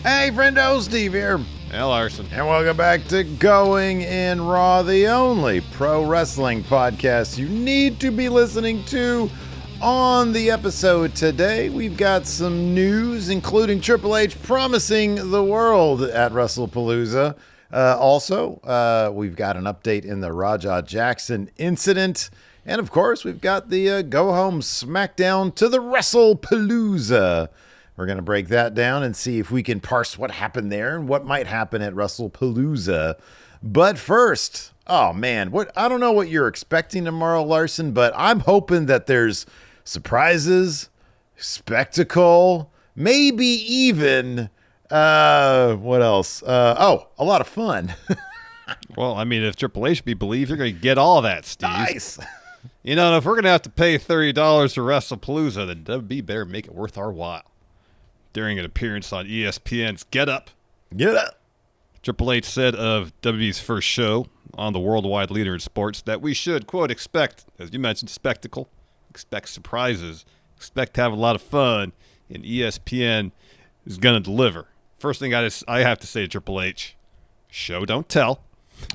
Hey, Friendo, Steve here. Hey, Larson. And welcome back to Going in Raw, the only pro wrestling podcast you need to be listening to. On the episode today, we've got some news, including Triple H promising the world at WrestlePalooza. Also, we've got an update in the Raja Jackson incident. And, of course, we've got the go-home Smackdown to the WrestlePalooza. We're going to break that down and see if we can parse what happened there and what might happen at WrestlePalooza. But first, oh man, I don't know what you're expecting tomorrow, Larson, but I'm hoping that there's surprises, spectacle, maybe even, what else? A lot of fun. Well, I mean, if Triple H be believed, you're going to get all that, Steve. Nice. You know, if we're going to have to pay $30 to WrestlePalooza, then WWE better make it worth our while. During an appearance on ESPN's Get Up. Get up. Triple H said of WWE's first show on the worldwide leader in sports that we should, quote, expect, as you mentioned, spectacle, expect surprises, expect to have a lot of fun, and ESPN is going to deliver. First thing I have to say to Triple H, show, don't tell.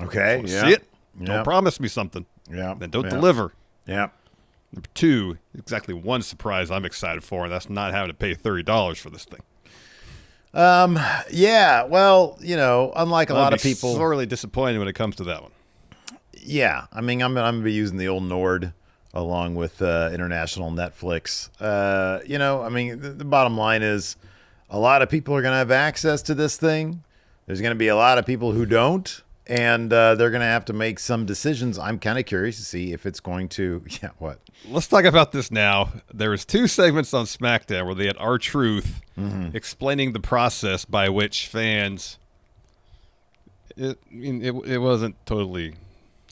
Okay. Yeah. See it? Don't promise me something. Yeah. Then don't deliver. Yeah. Number two, exactly one surprise I'm excited for, and that's not having to pay $30 for this thing. Yeah, well, you know, unlike a lot of people, sorely disappointed when it comes to that one. Yeah, I mean, I'm gonna be using the old Nord along with international Netflix. You know, I mean, the bottom line is a lot of people are gonna have access to this thing. There's gonna be a lot of people who don't. And they're going to have to make some decisions. I'm kind of curious to see if it's going to... Yeah, what? Let's talk about this now. There was two segments on Smackdown where they had R-Truth explaining the process by which fans... It wasn't totally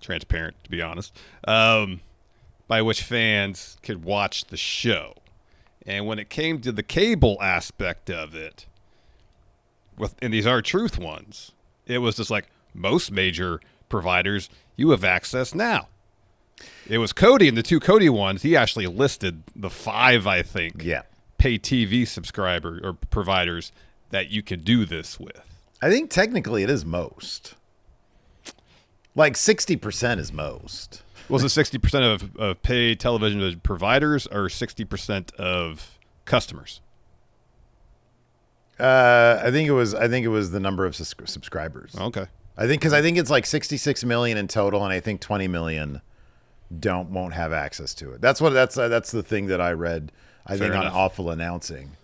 transparent, to be honest. By which fans could watch the show. And when it came to the cable aspect of it, in these R-Truth ones, it was just like... Most major providers, you have access now. It was Cody, and the two Cody ones, he actually listed the 5, I think, pay TV subscriber or providers that you can do this with. I think technically it is most. Like 60% is most. Was it 60% of paid television providers or 60% of customers? I think it was the number of subscribers. Okay. I think it's like 66 million in total, and I think 20 million won't have access to it. That's the thing that I read. I think on Awful Announcing.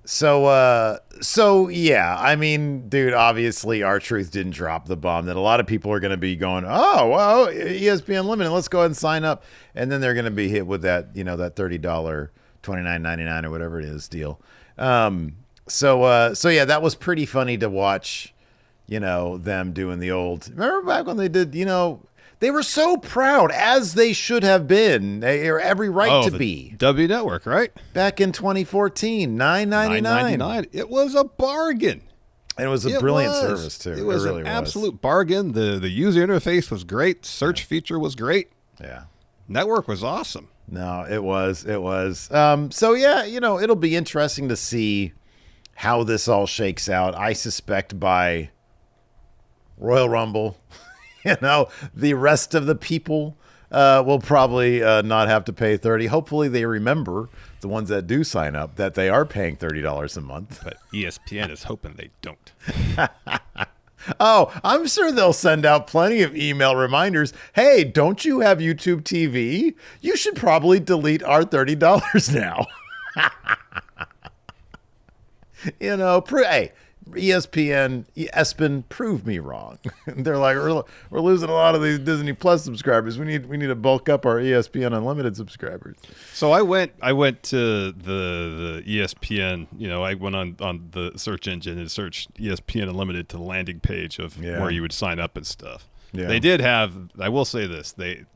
So yeah, I mean, dude, obviously R-Truth didn't drop the bomb that a lot of people are going to be going, oh, well, ESPN Unlimited, let's go ahead and sign up, and then they're going to be hit with that, you know, that $30, $29.99 or whatever it is deal. So yeah, that was pretty funny to watch. You know, them doing the old... Remember back when they did, you know... They were so proud, as they should have been. They are every right to be. W Network, right? Back in 2014, $9.99. It was a bargain. And it was a brilliant service, too. It was really an absolute bargain. The user interface was great. Search feature was great. Yeah. Network was awesome. No, it was. So, yeah, you know, it'll be interesting to see how this all shakes out. I suspect by... Royal Rumble, you know, the rest of the people will probably not have to pay $30. Hopefully they remember, the ones that do sign up, that they are paying $30 a month. But ESPN is hoping they don't. Oh, I'm sure they'll send out plenty of email reminders. Hey, don't you have YouTube TV? You should probably delete our $30 now. You know, hey. ESPN, prove me wrong. They're like, we're losing a lot of these Disney Plus subscribers. We need to bulk up our ESPN Unlimited subscribers. So I went to the ESPN. You know, I went on the search engine and searched ESPN Unlimited to the landing page of where you would sign up and stuff. Yeah. They did have. I will say this.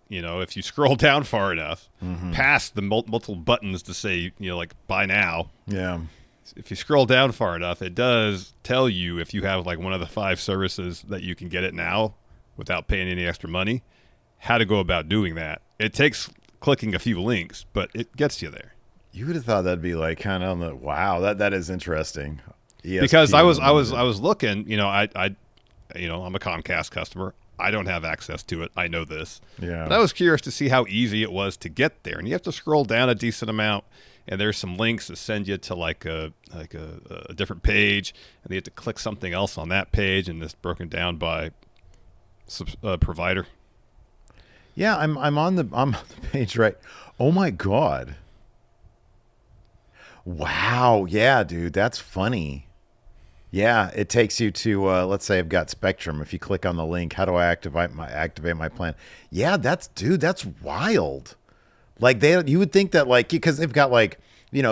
You know, if you scroll down far enough, past the multiple buttons to say, you know, like buy now. Yeah. If you scroll down far enough, it does tell you if you have like one of the 5 services that you can get it now without paying any extra money, how to go about doing that. It takes clicking a few links, but it gets you there. You would have thought that'd be like kind of on the wow. That is interesting. Because I ESPN was looking. I'm a Comcast customer. I don't have access to it. I know this. Yeah. But I was curious to see how easy it was to get there, and you have to scroll down a decent amount. And there's some links that send you to like a different page, and you have to click something else on that page, and it's broken down by provider. Yeah, I'm on the page right. Oh my god. Wow. Yeah, dude, that's funny. Yeah, it takes you to let's say I've got Spectrum. If you click on the link, how do I activate my plan? Yeah, that's wild. Like you would think that like because they've got like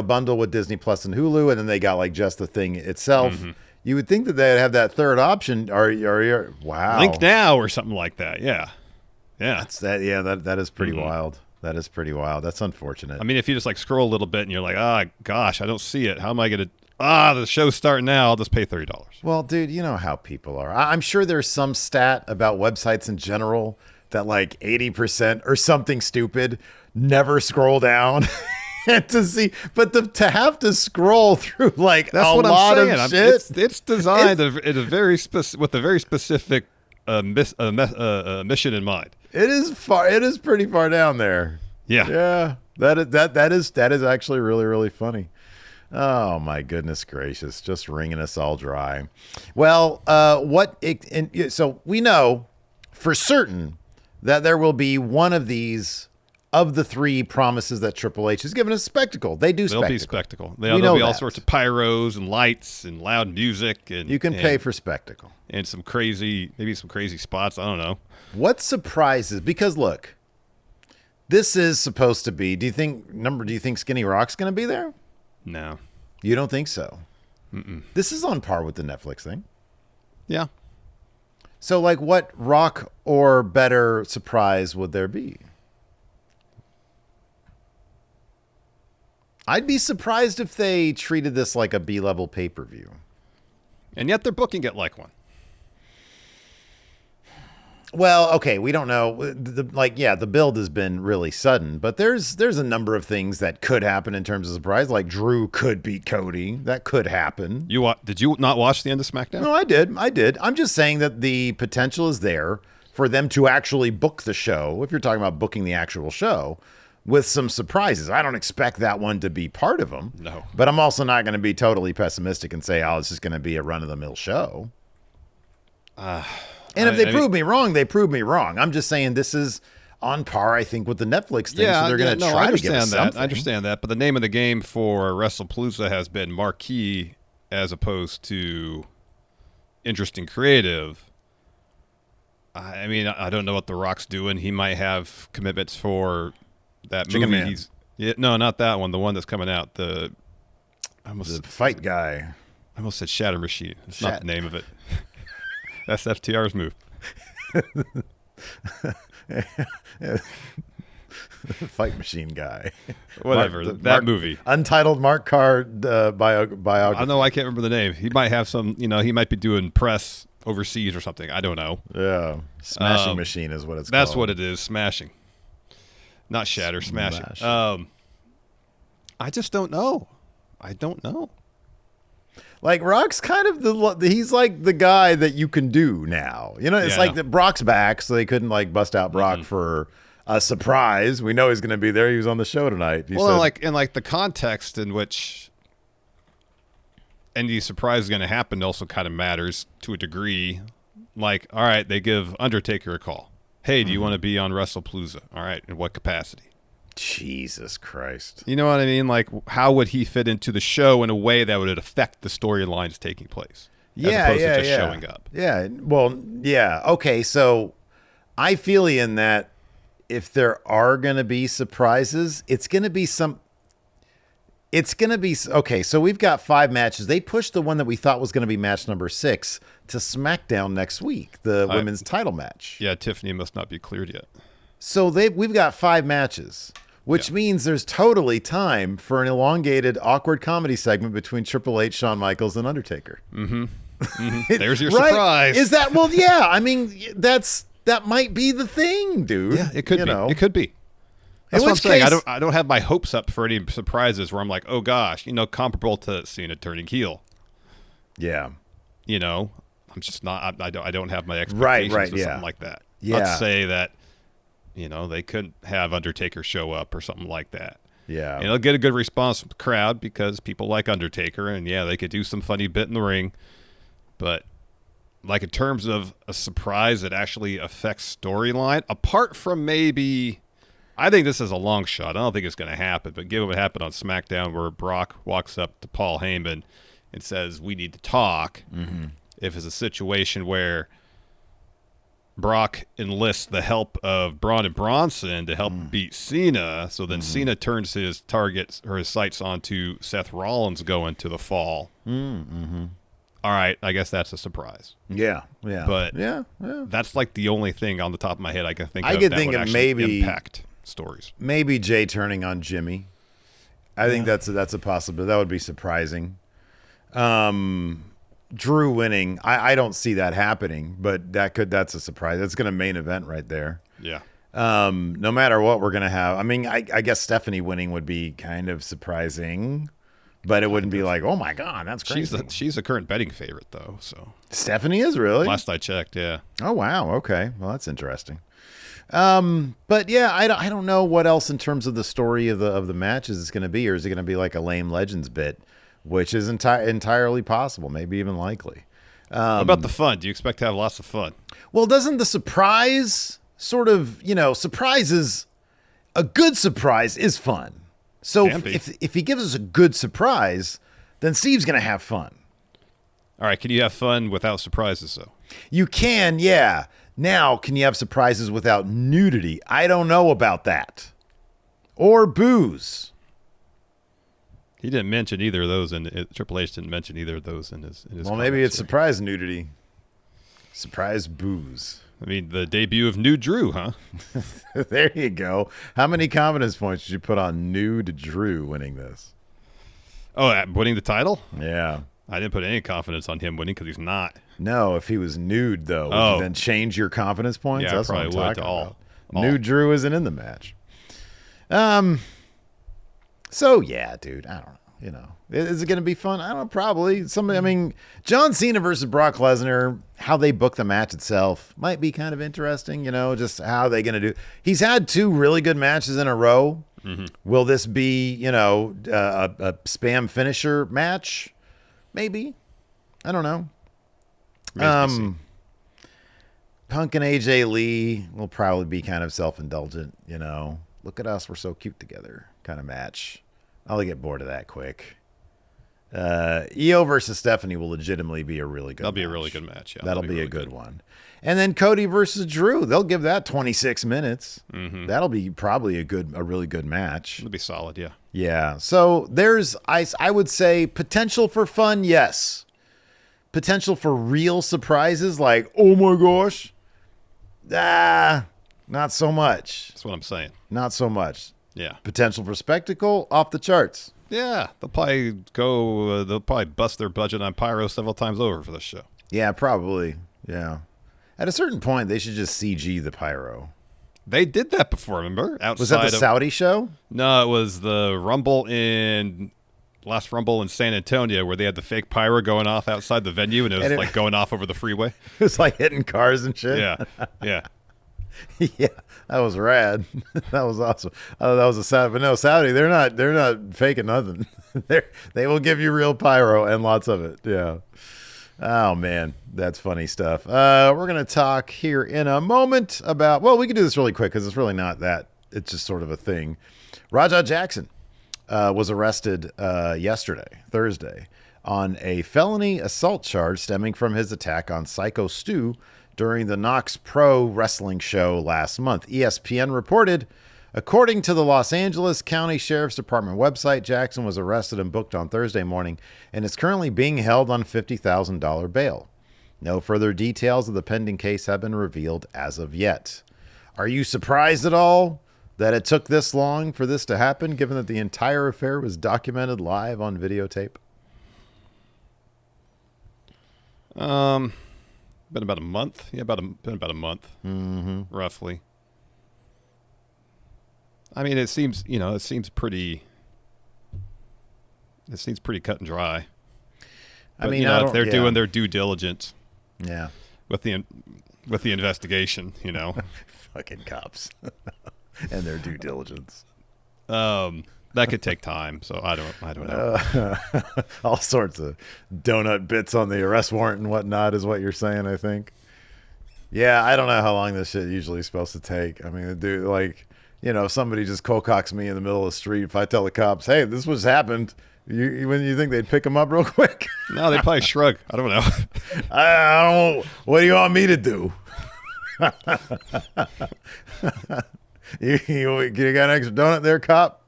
bundle with Disney Plus and Hulu, and then they got like just the thing itself. Mm-hmm. You would think that they'd have that third option. Or wow, link now or something like that. Yeah. That is pretty wild. That is pretty wild. That's unfortunate. I mean, if you just like scroll a little bit and you're like, gosh, I don't see it. How am I going to? The show's starting now. I'll just pay $30. Well, dude, you know how people are. I'm sure there's some stat about websites in general that like 80% or something stupid never scroll down to see, but to have to scroll through like that's a what lot I'm saying. of shit. It's designed with a very specific mission in mind. It is pretty far down there. Yeah. That is actually really, really funny. Oh my goodness gracious, just wringing us all dry. Well, so we know for certain that there will be one of these of the three promises that Triple H has given us. Spectacle. They do spectacle. There'll be spectacle. There'll be all sorts of pyros and lights and loud music, and you can pay for spectacle and some crazy spots. I don't know. What surprises? Because look, this is supposed to be. Do you think Skinny Rock's going to be there? No. You don't think so? Mm-mm. This is on par with the Netflix thing. Yeah. So, like, what Rock or better surprise would there be? I'd be surprised if they treated this like a B-level pay-per-view. And yet they're booking it like one. Well, okay, we don't know. The build has been really sudden, but there's a number of things that could happen in terms of surprise. Like Drew could beat Cody. That could happen. Did you not watch the end of Smackdown? No, I did. I'm just saying that the potential is there for them to actually book the show, if you're talking about booking the actual show, with some surprises. I don't expect that one to be part of them. No. But I'm also not going to be totally pessimistic and say, it's just going to be a run-of-the-mill show. And if they prove me wrong, they prove me wrong. I'm just saying this is on par, I think, with the Netflix thing. So they're going to try to give us something. I understand that. But the name of the game for WrestlePalooza has been marquee as opposed to interesting creative. I mean, I don't know what The Rock's doing. He might have commitments for that Chicken movie. Man. No, not that one. The one that's coming out. The fight guy. I almost said Shatter Machine. It's not the name of it. That's FTR's move. Fight machine guy. Whatever. Movie. Untitled Mark Card biography. I know, I can't remember the name. He might have some, he might be doing press overseas or something. I don't know. Yeah. Smashing Machine is what it's That's called. what it is. Smashing. Not Shatter, Smashing. I just don't know. I don't know. Like Rock's kind of he's like the guy that you can do now. It's like that Brock's back, so they couldn't like bust out Brock for a surprise. We know he's going to be there. He was on the show tonight. In the context in which any surprise is going to happen also kind of matters to a degree. Like, all right, they give Undertaker a call. Hey, do you want to be on WrestlePalooza? All right, in what capacity? Jesus Christ. You know what I mean? Like, how would he fit into the show in a way that would affect the storylines taking place? As opposed to just showing up. Yeah. Well, yeah. Okay, so I feel you in that if there are going to be surprises, it's going to be okay, so we've got 5 matches. They pushed the one that we thought was going to be match number 6 to SmackDown next week, the women's title match. Yeah, Tiffany must not be cleared yet. So we've got 5 matches. Which means there's totally time for an elongated, awkward comedy segment between Triple H, Shawn Michaels, and Undertaker. Mm-hmm. Mm-hmm. There's your surprise. Is that? Well, yeah. I mean, that might be the thing, dude. Yeah, it could be. It could be. That's what I'm saying. I don't have my hopes up for any surprises where I'm like, oh gosh, comparable to Cena turning heel. Yeah. I'm just not. I don't have my expectations for something like that. Yeah. Not to say that they couldn't have Undertaker show up or something like that. Yeah. They'll get a good response from the crowd because people like Undertaker, and yeah, they could do some funny bit in the ring, but like in terms of a surprise that actually affects storyline, apart from maybe, I think this is a long shot. I don't think it's going to happen, but given what happened on SmackDown where Brock walks up to Paul Heyman and says, we need to talk, if it's a situation where Brock enlists the help of Braun and Bronson to help beat Cena, so then Cena turns his targets or his sights onto Seth Rollins going to the fall. All right, I guess that's a surprise. Yeah. But that's like the only thing on the top of my head I can think of that would actually maybe impact stories. Maybe Jay turning on Jimmy. I think that's a possibility. That would be surprising. Drew winning, I don't see that happening, but that's a surprise. That's going to main event right there. Yeah. No matter what we're going to have. I mean, I guess Stephanie winning would be kind of surprising, but it wouldn't be like, oh my God, that's crazy. She's a current betting favorite though. So Stephanie is really? Last I checked, yeah. Oh wow. Okay. Well, that's interesting. But yeah, I don't know what else in terms of the story of the matches it's going to be, or is it going to be like a lame Legends bit, which is entirely possible, maybe even likely. What about the fun? Do you expect to have lots of fun? Well, doesn't the surprise sort of, surprises, a good surprise is fun. So if he gives us a good surprise, then Steve's going to have fun. All right. Can you have fun without surprises, though? You can, yeah. Now, can you have surprises without nudity? I don't know about that. Or booze. He didn't mention either of those, and Triple H didn't mention either of those in his well, maybe it's surprise nudity. Surprise booze. I mean, the debut of New Drew, huh? There you go. How many confidence points did you put on Nude Drew winning this? Oh, winning the title? Yeah. I didn't put any confidence on him winning because he's not. No, if he was nude, though, would you then change your confidence points? Yeah, that's I what probably I'm would talking to all. about. Nude Drew isn't in the match. So, yeah, dude, I don't know. Is it going to be fun? I don't know, probably. I mean, John Cena versus Brock Lesnar, how they book the match itself might be kind of interesting, just how they're going to do. He's had 2 really good matches in a row. Will this be, a spam finisher match? Maybe. I don't know. Punk and AJ Lee will probably be kind of self-indulgent, Look at us, we're so cute together kind of match. I'll get bored of that quick. Io versus Stephanie will legitimately be a really good match. That'll be a really good match, yeah. That'll be really a good one. And then Cody versus Drew, they'll give that 26 minutes. That'll be probably a really good match. It'll be solid, yeah. Yeah. So there's, I would say, potential for fun, yes. Potential for real surprises, like, oh my gosh. Not so much. That's what I'm saying. Not so much. Yeah. Potential for spectacle, off the charts. Yeah. They'll probably bust their budget on pyro several times over for this show. Yeah, probably. Yeah. At a certain point, they should just CG the pyro. They did that before, remember? Was that the Saudi show? No, it was the last Rumble in San Antonio where they had the fake pyro going off outside the venue, and it was like going off over the freeway. It was like hitting cars and shit. Yeah. Yeah, that was rad. That was awesome. Oh, that was a Saudi, but no, Saudi, they're not faking nothing. They will give you real pyro and lots of it. Yeah. Oh man, that's funny stuff. We're gonna talk here in a moment about. Well, we can do this really quick because it's really not that. It's just sort of a thing. Rajah Jackson was arrested Thursday, on a felony assault charge stemming from his attack on Psycho Stu during the Knox Pro Wrestling show last month. ESPN reported, according to the Los Angeles County Sheriff's Department website, Jackson was arrested and booked on Thursday morning and is currently being held on $50,000 bail. No further details of the pending case have been revealed as of yet. Are you surprised at all that it took this long for this to happen, given that the entire affair was documented live on videotape? Been about a month. Yeah, been about a month, roughly. I mean, it seems pretty cut and dry. But, I mean, they're doing their due diligence. Yeah. With the investigation, Fucking cops and their due diligence. That could take time, so I don't know. All sorts of donut bits on the arrest warrant and whatnot is what you're saying, I think. Yeah, I don't know how long this shit usually is supposed to take. I mean, dude, like, if somebody just cold cocks me in the middle of the street, if I tell the cops, hey, this was happened, you think they'd pick them up real quick? No, they'd probably shrug. I don't know. I don't. What do you want me to do? you got an extra donut there, cop?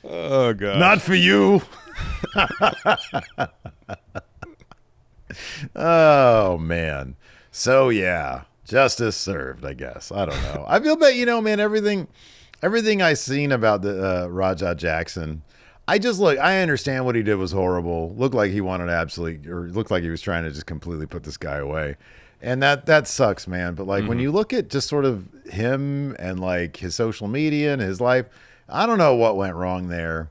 Oh, God. Not for you. Oh, man. So, yeah, justice served, I guess. I don't know. I feel bad, man, everything I've seen about the Rajah Jackson, I understand what he did was horrible. Looked like he wanted looked like he was trying to just completely put this guy away. And that sucks, man. But, like, when you look at just sort of him and, like, his social media and his life, I don't know what went wrong there.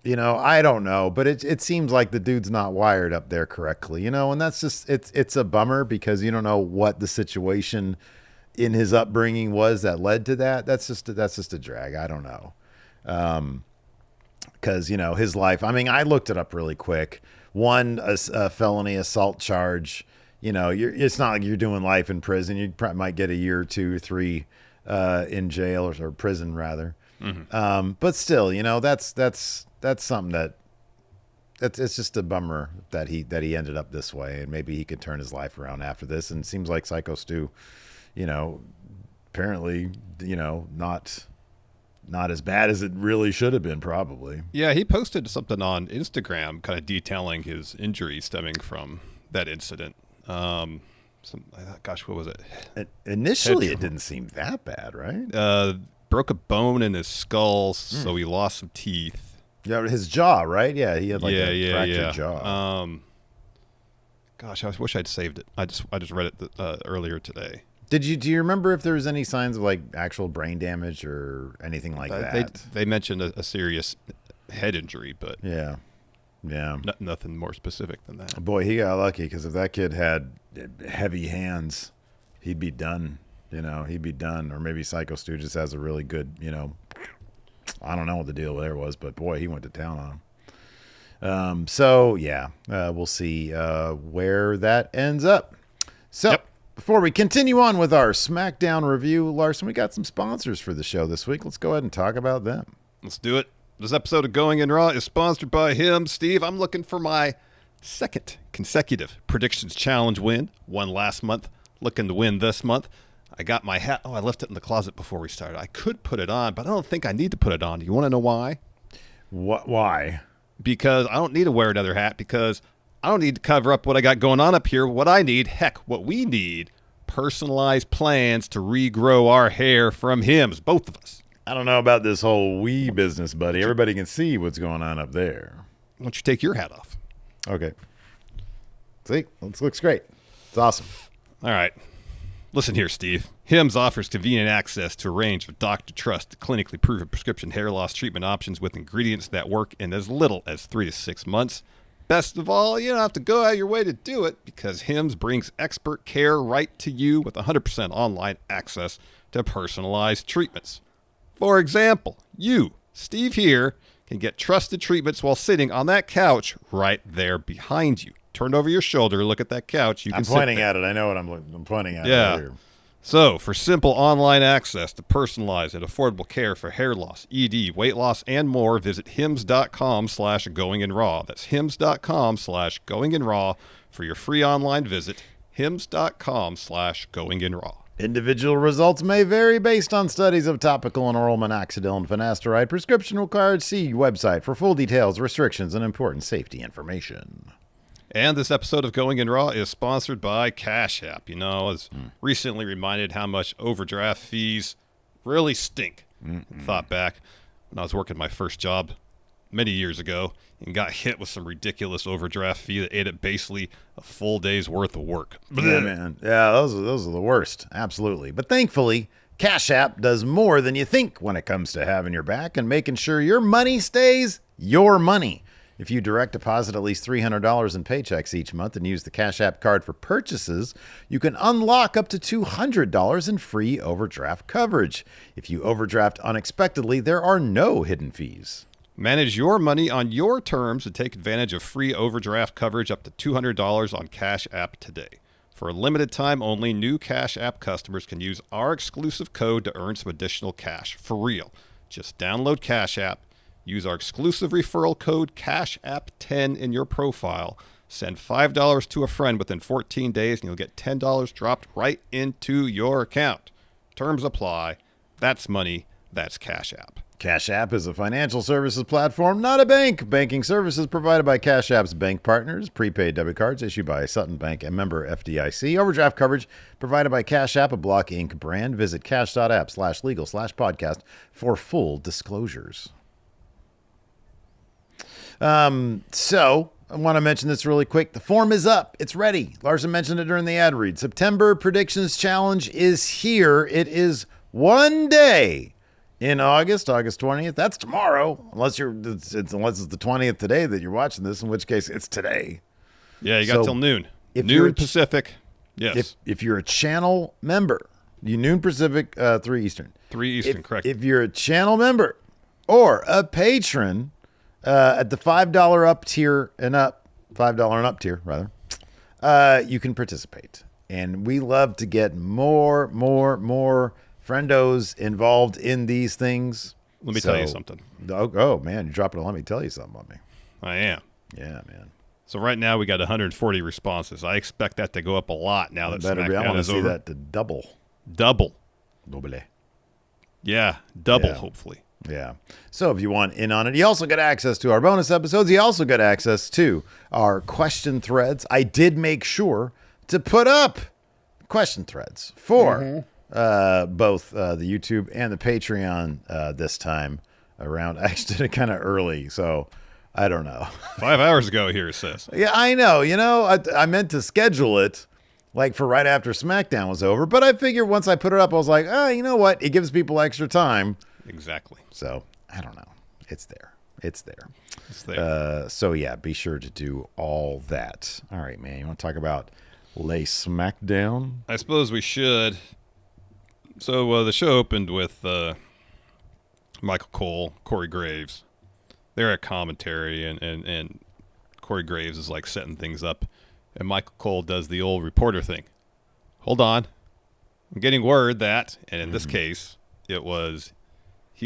I don't know. But it seems like the dude's not wired up there correctly, and that's just, it's a bummer because you don't know what the situation in his upbringing was that led to that. That's just a drag. I don't know. Because, his life, I mean, I looked it up really quick. One, a felony assault charge. It's not like you're doing life in prison. You probably might get a year or 2 or 3 in jail or prison rather. Mm-hmm. But still, that's something it's just a bummer that he ended up this way, and maybe he could turn his life around after this. And it seems like Psycho Stu, apparently, not as bad as it really should have been, probably. Yeah, he posted something on Instagram kind of detailing his injury stemming from that incident. What was it? Initially, it didn't seem that bad, right? Broke a bone in his skull, so he lost some teeth. Yeah, his jaw, right? Yeah, he had a fractured jaw. I wish I'd saved it. I just read it earlier today. Do you remember if there was any signs of like actual brain damage or anything like that? They mentioned a serious head injury, but yeah, nothing more specific than that. Boy, he got lucky because if that kid had heavy hands, he'd be done. He'd be done. Or maybe Psycho Stu just has a really good, I don't know what the deal there was, but boy, he went to town on him. So yeah, we'll see where that ends up. So. Yep. Before we continue on with our SmackDown review, Larson, we got some sponsors for the show this week. Let's go ahead and talk about them. Let's do it. This episode of Going In Raw is sponsored by him, Steve. I'm looking for my second consecutive Predictions Challenge win. Won last month. Looking to win this month. I got my hat. Oh, I left it in the closet before we started. I could put it on, but I don't think I need to put it on. Do you want to know why? Why? Because I don't need to wear another hat because I don't need to cover up what I got going on up here. What I need, what we need, personalized plans to regrow our hair from Hims, both of us. I don't know about this whole we business, buddy. Everybody can see what's going on up there. Why don't you take your hat off? Okay. See? This looks great. It's awesome. All right. Listen here, Steve. Hims offers convenient access to a range of doctor-trusted, clinically proven prescription hair loss treatment options with ingredients that work in as little as 3 to 6 months. Best of all, you don't have to go out of your way to do it because Hims brings expert care right to you with 100% online access to personalized treatments. For example, you, Steve here, can get trusted treatments while sitting on that couch right there behind you. Turn over your shoulder, look at that couch. I'm pointing at it. I know what I'm pointing at. Yeah. Right here. So, for simple online access to personalized and affordable care for hair loss, ED, weight loss, and more, visit hims.com/goinginraw. That's hims.com/goinginraw for your free online visit. hims.com/goinginraw. Individual results may vary based on studies of topical and oral minoxidil and finasteride. Prescription required. See website for full details, restrictions, and important safety information. And this episode of Going In Raw is sponsored by Cash App. I was recently reminded how much overdraft fees really stink. Thought back when I was working my first job many years ago and got hit with some ridiculous overdraft fee that ate up basically a full day's worth of work. Yeah, man. Yeah, those are the worst. Absolutely. But thankfully, Cash App does more than you think when it comes to having your back and making sure your money stays your money. If you direct deposit at least $300 in paychecks each month and use the Cash App card for purchases, you can unlock up to $200 in free overdraft coverage. If you overdraft unexpectedly, there are no hidden fees. Manage your money on your terms and take advantage of free overdraft coverage up to $200 on Cash App today. For a limited time only, new Cash App customers can use our exclusive code to earn some additional cash. For real. Just download Cash App, use our exclusive referral code CashApp10 in your profile, send $5 to a friend within 14 days, and you'll get $10 dropped right into your account. Terms apply. That's money. That's Cash App. Cash App is a financial services platform, not a bank. Banking services provided by Cash App's bank partners. Prepaid debit cards issued by Sutton Bank and member FDIC. Overdraft coverage provided by Cash App, a Block Inc. brand. Visit cash.app/legal/podcast for full disclosures. So I want to mention this really quick. The form is up. It's ready. Larson mentioned it during the ad read. September Predictions Challenge is here. It is one day in August 20th. That's tomorrow, unless it's the 20th today that you're watching this, in which case it's today. Yeah, you got till noon. If Noon Pacific. Yes. If you're a channel member, noon Pacific, 3 Eastern. 3 Eastern, correct. If you're a channel member or a patron at the $5 up tier and up, $5 and up tier, rather, you can participate. And we love to get more friendos involved in these things. Let me tell you something. Oh, man, you're dropping it. Let me tell you something about me. I am. Yeah, man. So right now we got 140 responses. I expect that to go up a lot now that Smackdown is over. I want to see that to double. Double. Yeah, double, hopefully. Yeah. So if you want in on it, you also get access to our bonus episodes. You also get access to our question threads. I did make sure to put up question threads for both the YouTube and the Patreon this time around. I actually did it kind of early, so I don't know. 5 hours ago here, it says. Yeah, I know. I meant to schedule it like for right after SmackDown was over, but I figured once I put it up, I was like, you know what? It gives people extra time. Exactly. So I don't know. It's there. So yeah, be sure to do all that. All right, man. You want to talk about Lay Smackdown? I suppose we should. So the show opened with Michael Cole, Corey Graves. They're at commentary, and Corey Graves is like setting things up, and Michael Cole does the old reporter thing. Hold on, I'm getting word that, and in this case, he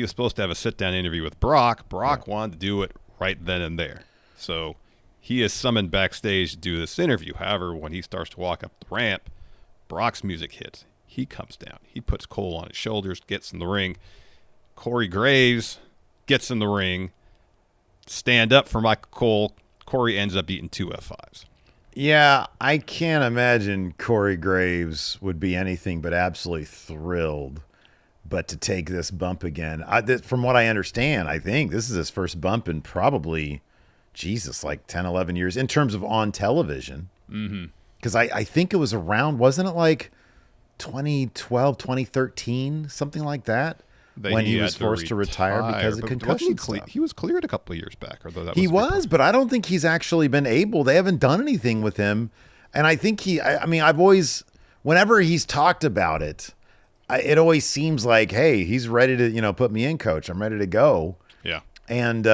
was supposed to have a sit-down interview with Brock. Brock wanted to do it right then and there, so he is summoned backstage to do this interview. However, when he starts to walk up the ramp, Brock's music hits. He comes down. He puts Cole on his shoulders, gets in the ring. Corey Graves gets in the ring, stand up for Michael Cole. Corey ends up eating 2 F5s. Yeah, I can't imagine Corey Graves would be anything but absolutely thrilled. But to take this bump again, from what I understand, I think this is his first bump in probably, like 10, 11 years in terms of on television. Because I think it was around, wasn't it like 2012, 2013, something like that? When he was forced to retire because of concussion stuff. He was cleared a couple of years back. He was, but I don't think he's actually been able. They haven't done anything with him. And I think I've always, whenever he's talked about it, it always seems like, hey, he's ready to, put me in, coach. I'm ready to go. Yeah. And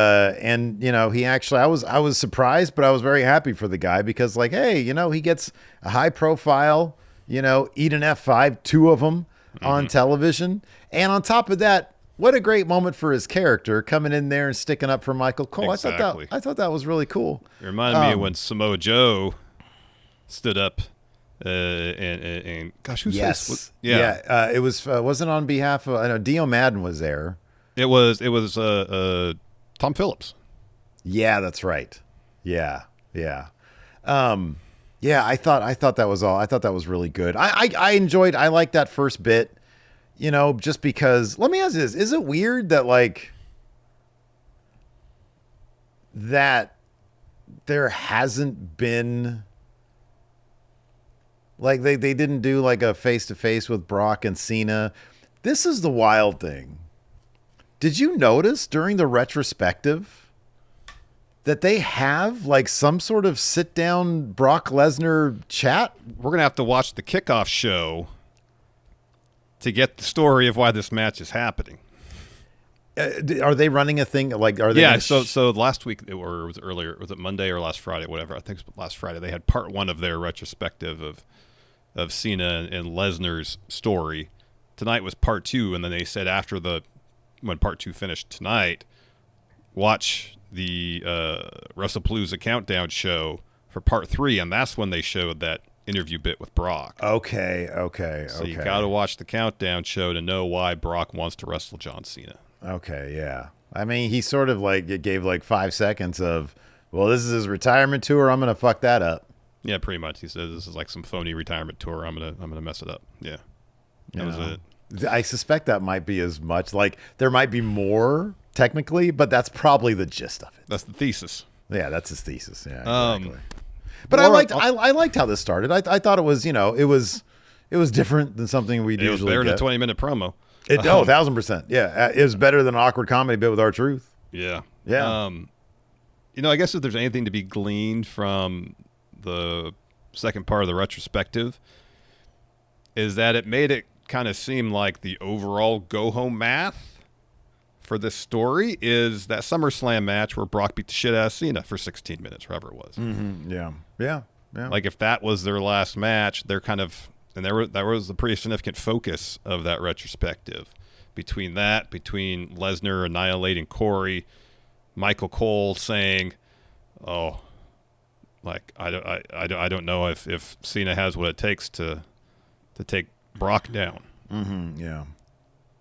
he actually, I was surprised, but I was very happy for the guy because like, hey, he gets a high profile, eat an F5, 2 of them on television. And on top of that, what a great moment for his character coming in there and sticking up for Michael Cole. Exactly. I thought that was really cool. It reminded me of when Samoa Joe stood up and gosh, who's this? Yeah. It was wasn't on behalf of, I know Dio Madden was there. It was Tom Phillips. Yeah, that's right. Yeah. I thought that was all. I thought that was really good. I enjoyed. I liked that first bit. Just because. Let me ask you this: is it weird that that there hasn't been they didn't do like a face to face with Brock and Cena? This is the wild thing. Did you notice during the retrospective that they have like some sort of sit-down Brock Lesnar chat? We're going to have to watch the kickoff show to get the story of why this match is happening. Are they running a thing? Like, are they? Yeah, so last week, or was it earlier? Was it Monday or last Friday? Whatever. I think it was last Friday. They had part 1 of their retrospective of Cena and Lesnar's story. Tonight was part 2, and then they said when part 2 finished tonight, watch the WrestlePalooza countdown show for part 3, and that's when they showed that interview bit with Brock. Okay. So you got to watch the countdown show to know why Brock wants to wrestle John Cena. Okay, yeah. I mean, he sort of like it gave like 5 seconds of, well, this is his retirement tour. I'm gonna fuck that up. Yeah, pretty much. He said this is like some phony retirement tour. I'm gonna mess it up. Yeah, that was it. I suspect that might be as much. Like there might be more technically, but that's probably the gist of it. That's the thesis. Yeah, that's his thesis. Yeah, exactly. But I liked how this started. I thought it was it was different than something we'd usually It was better get. than a 20-minute promo. 1,000%. Yeah, it was better than an awkward comedy bit with R-Truth. Yeah. Yeah. I guess if there's anything to be gleaned from the second part of the retrospective, is that it made it kind of seem like the overall go-home math for this story is that SummerSlam match where Brock beat the shit out of Cena for 16 minutes, whatever it was. Mm-hmm. Yeah. Like if that was their last match, they're kind of, and that was a pretty significant focus of that retrospective. Between Lesnar annihilating Corey, Michael Cole saying, "Oh, like I don't know if Cena has what it takes to take Brock down." Mm-hmm. Yeah.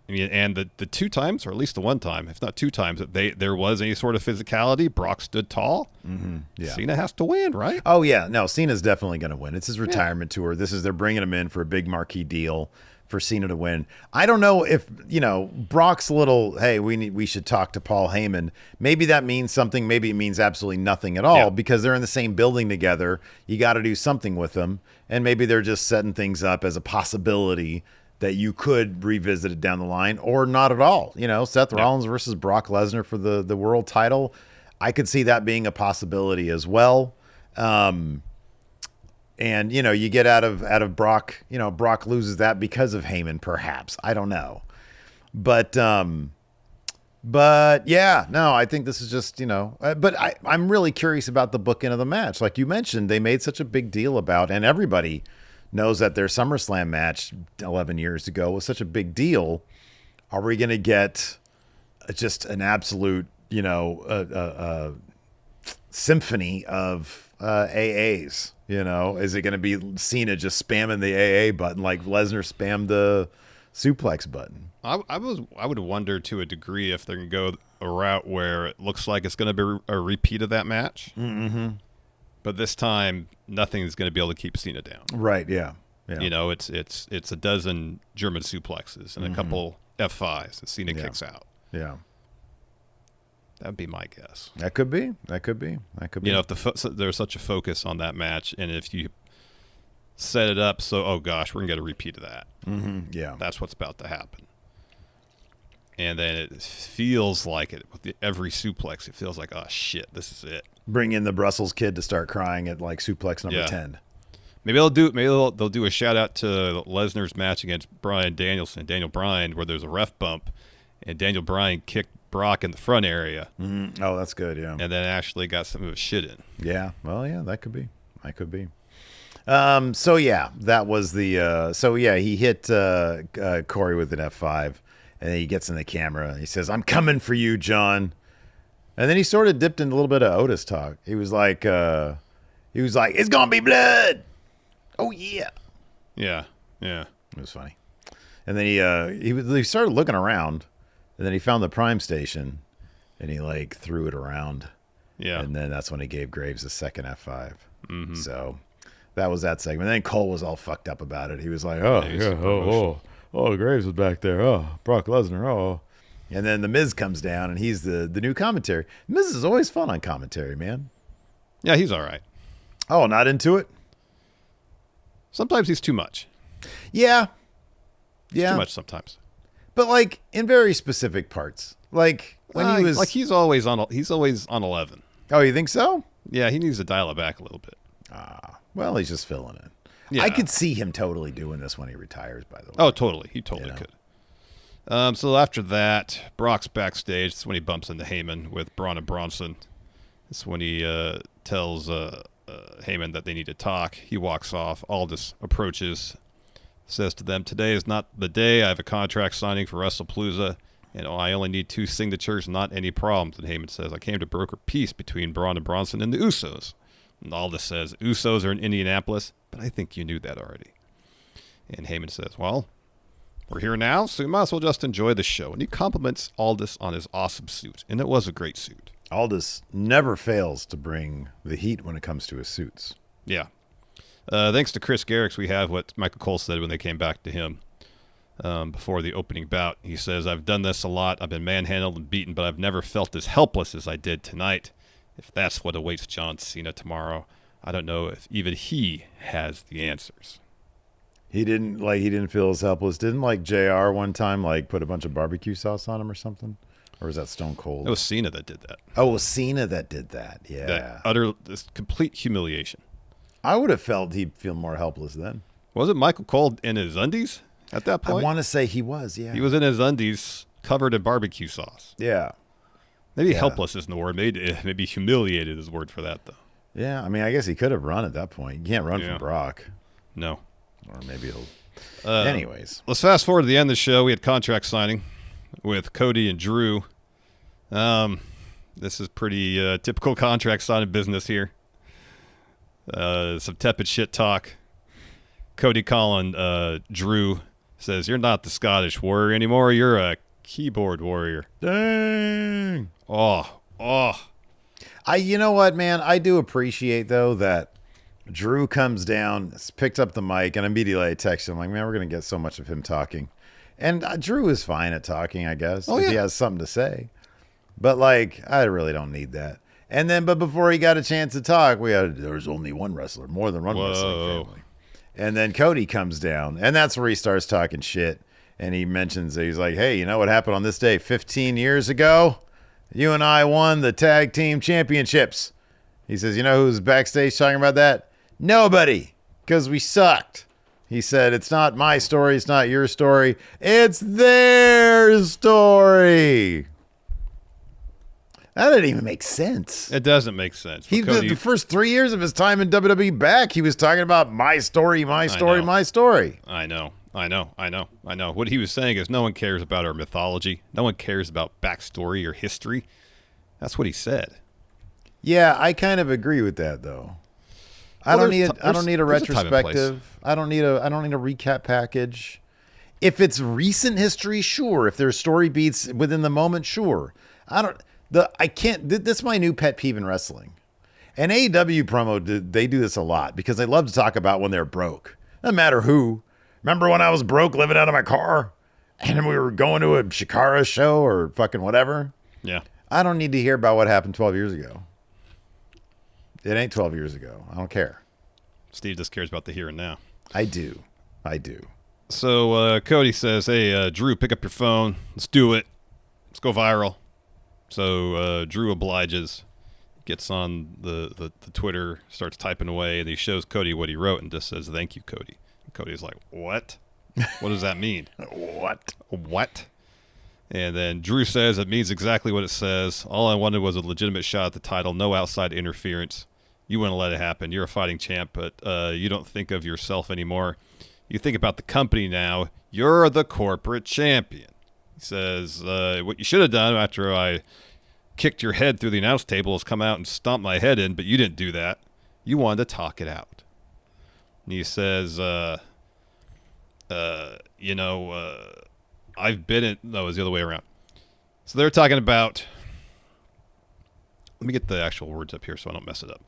I mean, and the 2 times, or at least the 1 time, if not 2 times, that there was any sort of physicality, Brock stood tall. Mm-hmm. Yeah. Cena has to win, right? Oh yeah, no, Cena's definitely going to win. It's his retirement tour. They're bringing him in for a big marquee deal for Cena to win. I don't know if Brock's little, hey, we should talk to Paul Heyman. Maybe that means something. Maybe it means absolutely nothing at all because they're in the same building together. You got to do something with them, and maybe they're just setting things up as a possibility that you could revisit it down the line or not at all. Seth Rollins versus Brock Lesnar for the world title. I could see that being a possibility as well. And you get out of Brock, Brock loses that because of Heyman, perhaps. I don't know. But yeah, no, I think this is just, but I'm really curious about the bookend of the match. Like you mentioned, they made such a big deal about, and everybody knows that their SummerSlam match 11 years ago was such a big deal. Are we going to get just an absolute, symphony of AAs? Is it going to be Cena just spamming the AA button like Lesnar spammed the suplex button? I would wonder to a degree if they're going to go a route where it looks like it's going to be a repeat of that match. Mm-hmm. But this time, nothing's going to be able to keep Cena down. Right, yeah. It's a dozen German suplexes and a couple F5s, and Cena kicks out. Yeah. That would be my guess. That could be. If there's such a focus on that match, and if you set it up so, oh gosh, we're going to get a repeat of that. Mm-hmm. Yeah. That's what's about to happen. And then it feels like it with every suplex. It feels like, oh shit, this is it. Bring in the Brussels kid to start crying at like suplex number 10. Maybe they'll do a shout out to Lesnar's match against Daniel Bryan, where there's a ref bump, and Daniel Bryan kicked Brock in the front area. Mm-hmm. Oh, that's good. Yeah. And then actually got some of his shit in. Yeah. Well, yeah, that could be. So yeah, that was the. He hit Corey with an F5. And then he gets in the camera. He says, "I'm coming for you, John." And then he sort of dipped into a little bit of Otis talk. He was like, "It's gonna be blood." Oh yeah. Yeah. It was funny. And then he started looking around, and then he found the Prime station, and he like threw it around. Yeah. And then that's when he gave Graves a second F5. Mm-hmm. So that was that segment. And then Cole was all fucked up about it. He was like, Oh, Graves was back there. Oh, Brock Lesnar. Oh. And then The Miz comes down, and he's the new commentary. Miz is always fun on commentary, man. Yeah, he's all right. Oh, not into it? Sometimes he's too much. Yeah. Too much sometimes. But like in very specific parts. Like when he was like he's always on 11. Oh, you think so? Yeah, he needs to dial it back a little bit. Well, he's just filling in. Yeah. I could see him totally doing this when he retires, by the way. Oh, totally. He totally could. So after that, Brock's backstage. That's when he bumps into Heyman with Braun and Bronson. That's when he tells Heyman that they need to talk. He walks off. Aldis approaches, says to them, "Today is not the day. I have a contract signing for WrestlePalooza, and I only need 2 signatures, not any problems." And Heyman says, "I came to broker peace between Braun and Bronson and the Usos." And Aldis says, "Usos are in Indianapolis, but I think you knew that already." And Heyman says, "Well, we're here now, so we might as well just enjoy the show." And he compliments Aldis on his awesome suit, and it was a great suit. Aldis never fails to bring the heat when it comes to his suits. Yeah. Thanks to Chris Garrix, we have what Michael Cole said when they came back to him before the opening bout. He says, "I've done this a lot. I've been manhandled and beaten, but I've never felt as helpless as I did tonight. If that's what awaits John Cena tomorrow, I don't know if even he has the answers." He didn't feel as helpless. Didn't like JR one time like put a bunch of barbecue sauce on him or something? Or was that Stone Cold? It was Cena that did that. Oh, it was Cena that did that. Yeah. This complete humiliation. I would have felt he'd feel more helpless then. Was it Michael Cole in his undies at that point? I want to say he was, yeah. He was in his undies covered in barbecue sauce. Yeah. Maybe helpless isn't the word. Maybe humiliated is the word for that, though. Yeah, I mean, I guess he could have run at that point. You can't run from Brock. No. Or maybe he'll... Anyways. Let's fast forward to the end of the show. We had contract signing with Cody and Drew. This is pretty typical contract signing business here. Some tepid shit talk. Cody calling Drew, says, "You're not the Scottish Warrior anymore. You're a keyboard warrior." Dang. Oh. You know what, man? I do appreciate, though, that Drew comes down, picked up the mic, and immediately I text him, like, man, we're going to get so much of him talking. And Drew is fine at talking, I guess, if he has something to say. But, like, I really don't need that. And then, but before he got a chance to talk, there's only one wrestler, more than one wrestling family. And then Cody comes down, and that's where he starts talking shit. And he mentions, he's like, "Hey, you know what happened on this day 15 years ago? You and I won the tag team championships." He says, "You know who's backstage talking about that? Nobody, because we sucked." He said, "It's not my story. It's not your story. It's their story." That didn't even make sense. It doesn't make sense. The first 3 years of his time in WWE back, he was talking about my story, my story, my story. I know. What he was saying is no one cares about our mythology. No one cares about backstory or history. That's what he said. Yeah, I kind of agree with that, though. I don't need a retrospective. I don't need a recap package. If it's recent history, sure. If there's story beats within the moment, sure. This is my new pet peeve in wrestling. And AEW promo, they do this a lot because they love to talk about when they're broke. No matter who. Remember when I was broke living out of my car and we were going to a Shikara show or fucking whatever? Yeah. I don't need to hear about what happened 12 years ago. It ain't 12 years ago. I don't care. Steve just cares about the here and now. I do. So Cody says, "Hey, Drew, pick up your phone. Let's do it. Let's go viral." So Drew obliges, gets on the Twitter, starts typing away, and he shows Cody what he wrote and just says, "Thank you, Cody." And Cody's like, "What? What does that mean?" What? And then Drew says, "It means exactly what it says. All I wanted was a legitimate shot at the title, no outside interference. You want to let it happen. You're a fighting champ, but you don't think of yourself anymore. You think about the company now. You're the corporate champion." He says, "What you should have done after I kicked your head through the announce table is come out and stomp my head in, but you didn't do that. You wanted to talk it out." And he says, I've been in... No, it was the other way around. So they're talking about... Let me get the actual words up here so I don't mess it up.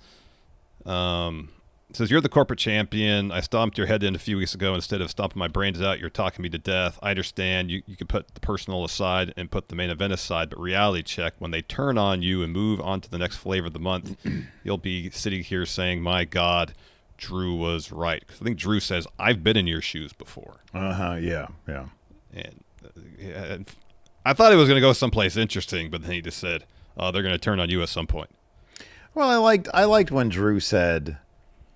It says, "You're the corporate champion. I stomped your head in a few weeks ago. Instead of stomping my brains out, you're talking me to death. I understand you can put the personal aside and put the main event aside, but reality check, when they turn on you and move on to the next flavor of the month, you'll be sitting here saying, 'My God, Drew was right.'" Because I think Drew says, "I've been in your shoes before." Yeah. And I thought he was going to go someplace interesting, but then he just said, "Oh, they're going to turn on you at some point." Well, I liked when Drew said,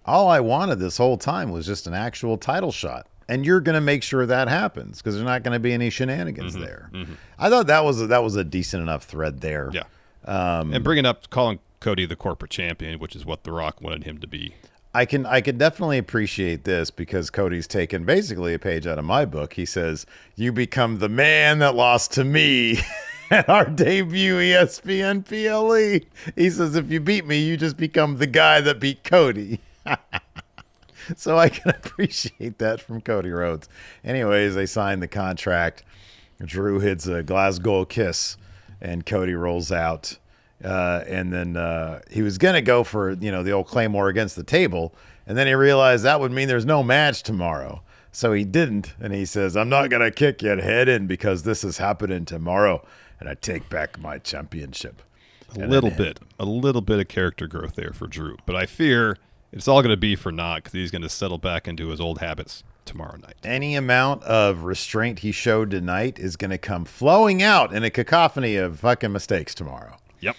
"All I wanted this whole time was just an actual title shot, and you're going to make sure that happens because there's not going to be any shenanigans there." I thought that was a decent enough thread there. Yeah, and calling Cody the corporate champion, which is what The Rock wanted him to be. I can definitely appreciate this because Cody's taken basically a page out of my book. He says, "You become the man that lost to me at our debut ESPN PLE." He says, "If you beat me, you just become the guy that beat Cody." So I can appreciate that from Cody Rhodes. Anyways, they signed the contract. Drew hits a Glasgow kiss, and Cody rolls out. And then he was going to go for, the old Claymore against the table. And then he realized that would mean there's no match tomorrow. So he didn't. And he says, "I'm not going to kick your head in because this is happening tomorrow. And I take back my championship." A little bit of character growth there for Drew. But I fear it's all going to be for naught because he's going to settle back into his old habits tomorrow night. Any amount of restraint he showed tonight is going to come flowing out in a cacophony of fucking mistakes tomorrow. Yep.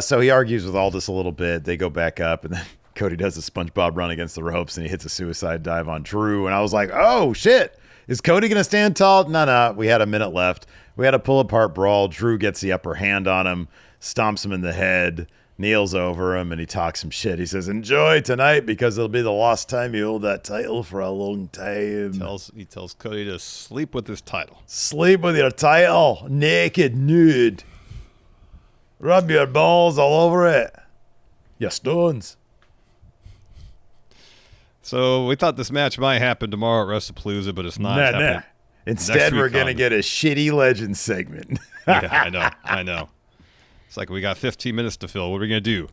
So he argues with Aldis a little bit. They go back up, and then Cody does a SpongeBob run against the ropes, and he hits a suicide dive on Drew. And I was like, oh, shit. Is Cody going to stand tall? No. We had a minute left. We had a pull-apart brawl. Drew gets the upper hand on him, stomps him in the head, kneels over him, and he talks some shit. He says, "Enjoy tonight because it'll be the last time you hold that title for a long time." He tells Cody to sleep with his title. Sleep with your title, naked, nude. Rub your balls all over it. You stones. So we thought this match might happen tomorrow at WrestlePalooza, but it's not happening. Nah. Instead, we're going to get a shitty legend segment. Yeah, I know. It's like we got 15 minutes to fill. What are we going to do?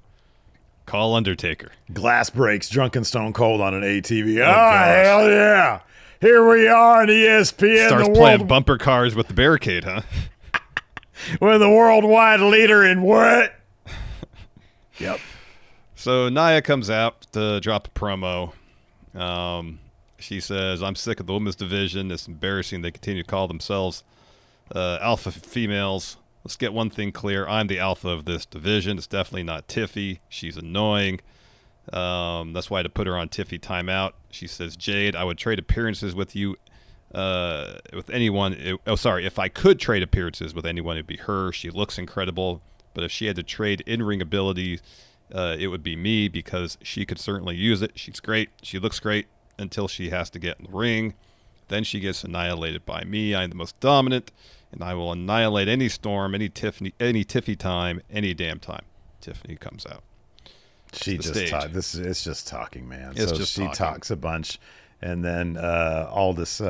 Call Undertaker. Glass breaks, drunken Stone Cold on an ATV. Oh, hell yeah. Here we are on ESPN. Starts playing bumper cars with the barricade, huh? We're the worldwide leader in what? Yep. So Nia comes out to drop a promo. She says, "I'm sick of the women's division. It's embarrassing they continue to call themselves alpha females. Let's get one thing clear. I'm the alpha of this division. It's definitely not Tiffy. She's annoying. That's why I had to put her on Tiffy timeout." She says, "Jade, I would trade appearances with you with anyone. If I could trade appearances with anyone, it'd be her. She looks incredible. But if she had to trade in-ring ability, it would be me because she could certainly use it. She's great. She looks great until she has to get in the ring. Then she gets annihilated by me. I'm the most dominant, and I will annihilate any Storm, any Tiffy time, any damn time." Tiffany comes out. She just talks. It's just talking, man. It's so just she talking. talks a bunch, and then Aldis,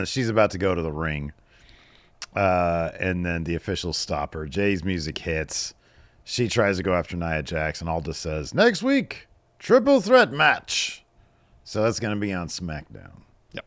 she's about to go to the ring, and then the officials stop her. Jay's music hits. She tries to go after Nia Jax, and Aldis says, "Next week, triple threat match." So that's going to be on Smackdown. Yep.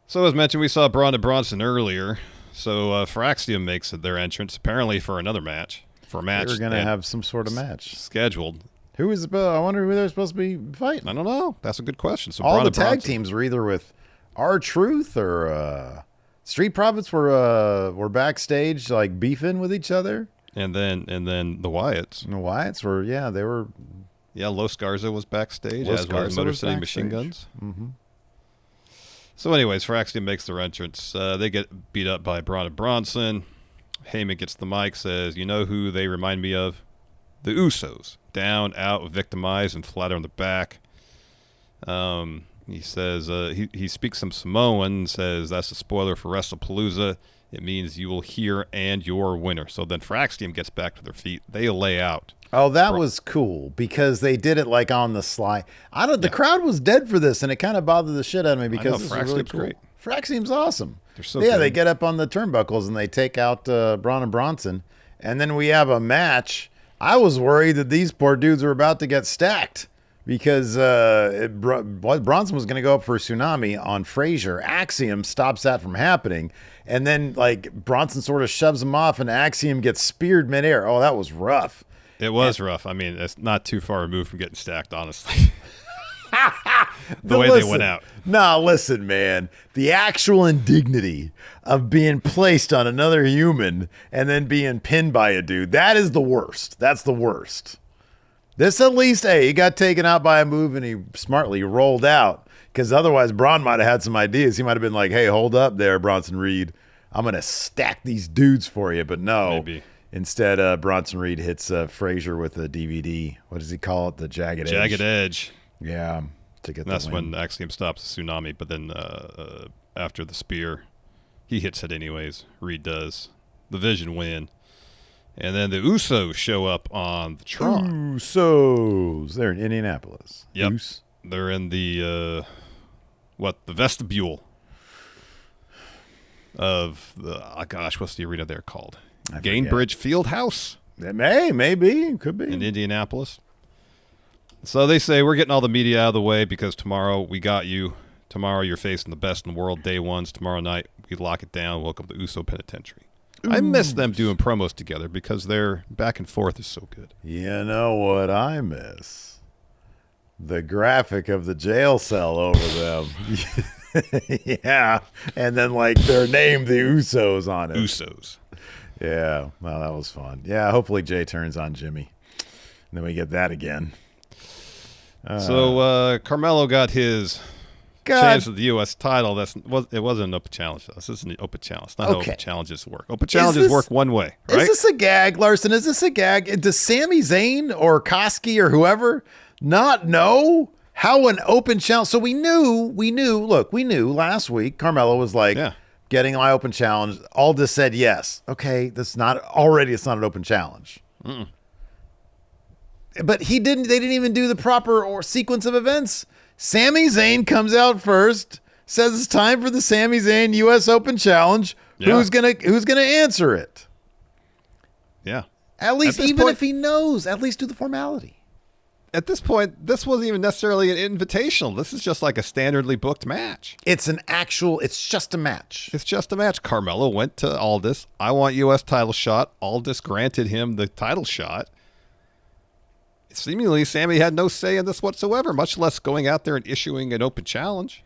So as mentioned, we saw Braun and Bronson earlier. So Fraxium makes their entrance, apparently for another match. For a match. They're going to have some sort of match. Scheduled. Who is I wonder who they're supposed to be fighting. I don't know. That's a good question. So all Braun the and tag Bronson. teams were either with R-Truth or Street Profits were backstage like beefing with each other. And then the Wyatts. And the Wyatts were, they were. Yeah, Los Garza was backstage, Los as well as Garza Motor was City Machine backstage. Guns. Mm-hmm. So anyways, Fraxium makes their entrance. They get beat up by Braun and Bronson. Heyman gets the mic, says, "You know who they remind me of? The Usos. Down, out, victimized, and flat on the back." He says, he speaks some Samoan, says, "That's a spoiler for WrestlePalooza. It means you will hear and you're winner." So then Fraxium gets back to their feet. They lay out. Oh, that was cool because they did it like on the sly. The crowd was dead for this, and it kind of bothered the shit out of me because this was really cool. Great. Fraxium's awesome. They're so good. they get up on the turnbuckles and they take out Braun and Bronson, and then we have a match. I was worried that these poor dudes were about to get stacked because Bronson was going to go up for a tsunami on Frazier. Axiom stops that from happening, and then Bronson sort of shoves him off, and Axiom gets speared midair. Oh, that was rough. It was rough. I mean, it's not too far removed from getting stacked, honestly. the way they went out. Nah, listen, man. The actual indignity of being placed on another human and then being pinned by a dude, that is the worst. That's the worst. This at least, hey, he got taken out by a move and he smartly rolled out, because otherwise Braun might have had some ideas. He might have been like, hey, hold up there, Bronson Reed. I'm going to stack these dudes for you. But no. Maybe. Instead, Bronson Reed hits Frazier with a DVD. What does he call it? The Jagged Edge. Jagged Edge. Yeah. To get that's the win. when Axiom stops the tsunami, but then after the spear, he hits it anyways. Reed does. The Vision win. And then the Usos show up on the Tron. Usos. They're in Indianapolis. Yep. They're in the, the vestibule of the, what's the arena there called? Gainbridge Fieldhouse. Maybe. Could be. In Indianapolis. So they say, we're getting all the media out of the way because tomorrow we got you. Tomorrow you're facing the best in the world. Day one's tomorrow night. We lock it down. Welcome to Uso Penitentiary. I miss them doing promos together because their back and forth is so good. You know what I miss? The graphic of the jail cell over them. Yeah. And then, they're named the Usos on it. Usos. Yeah. Well, that was fun. Yeah, hopefully Jay turns on Jimmy. And then we get that again. So Carmelo got his chance of the U.S. title. It wasn't an open challenge. This isn't an open challenge. It's not how open challenges work. Open challenges work one way, right? Is this a gag, Larson? Is this a gag? Does Sami Zayn or Koski or whoever not know how an open challenge? So we knew last week Carmelo was getting my open challenge. Aldis said yes. Okay, it's not an open challenge. Mm-mm. But they didn't even do the proper sequence of events. Sami Zayn comes out first, says it's time for the Sami Zayn U.S. Open Challenge. Yeah. Who's gonna answer it? Yeah. At least, even if he knows, at least do the formality. At this point, this wasn't even necessarily an invitational. This is just like a standardly booked match. It's just a match. It's just a match. Carmelo went to Aldis. I want U.S. title shot. Aldis granted him the title shot. Seemingly, Sami had no say in this whatsoever, much less going out there and issuing an open challenge.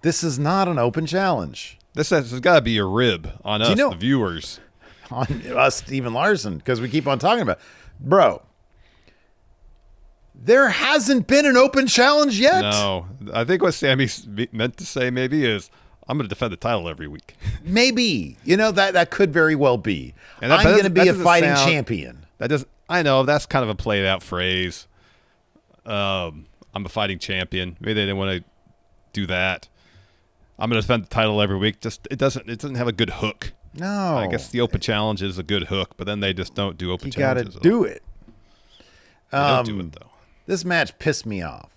This is not an open challenge. This has got to be a rib on us, the viewers. On us, Steven Larson, because we keep on talking about it. Bro, there hasn't been an open challenge yet. No. I think what Sami meant to say maybe is, I'm going to defend the title every week. Maybe. That could very well be. And I'm going to be a fighting champion. I know that's kind of a played out phrase. I'm a fighting champion. Maybe they didn't want to do that. I'm going to defend the title every week. It doesn't have a good hook. No. I guess the open challenge is a good hook, but then they just don't do open challenges. You got to do it. They don't do it though. This match pissed me off.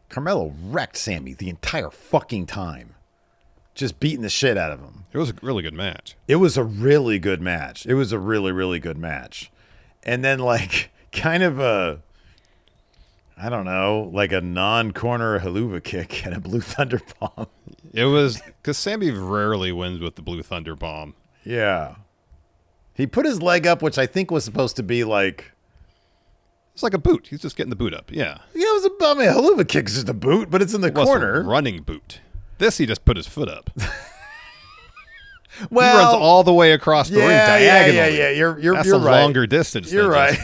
Carmelo wrecked Sami the entire fucking time. Just beating the shit out of him. It was a really good match. It was a really good match. It was a really, really good match. And then kind of a non-corner haluva kick and a Blue Thunder Bomb. It was because Sami rarely wins with the Blue Thunder Bomb. Yeah. He put his leg up, which I think was supposed to be it's like a boot. He's just getting the boot up. Yeah. Yeah, it was a haluva kick's just a boot, but it's in the corner. A running boot. This, he just put his foot up. Well, he runs all the way across the ring diagonally. Yeah. You're That's a right. Longer distance. You're right.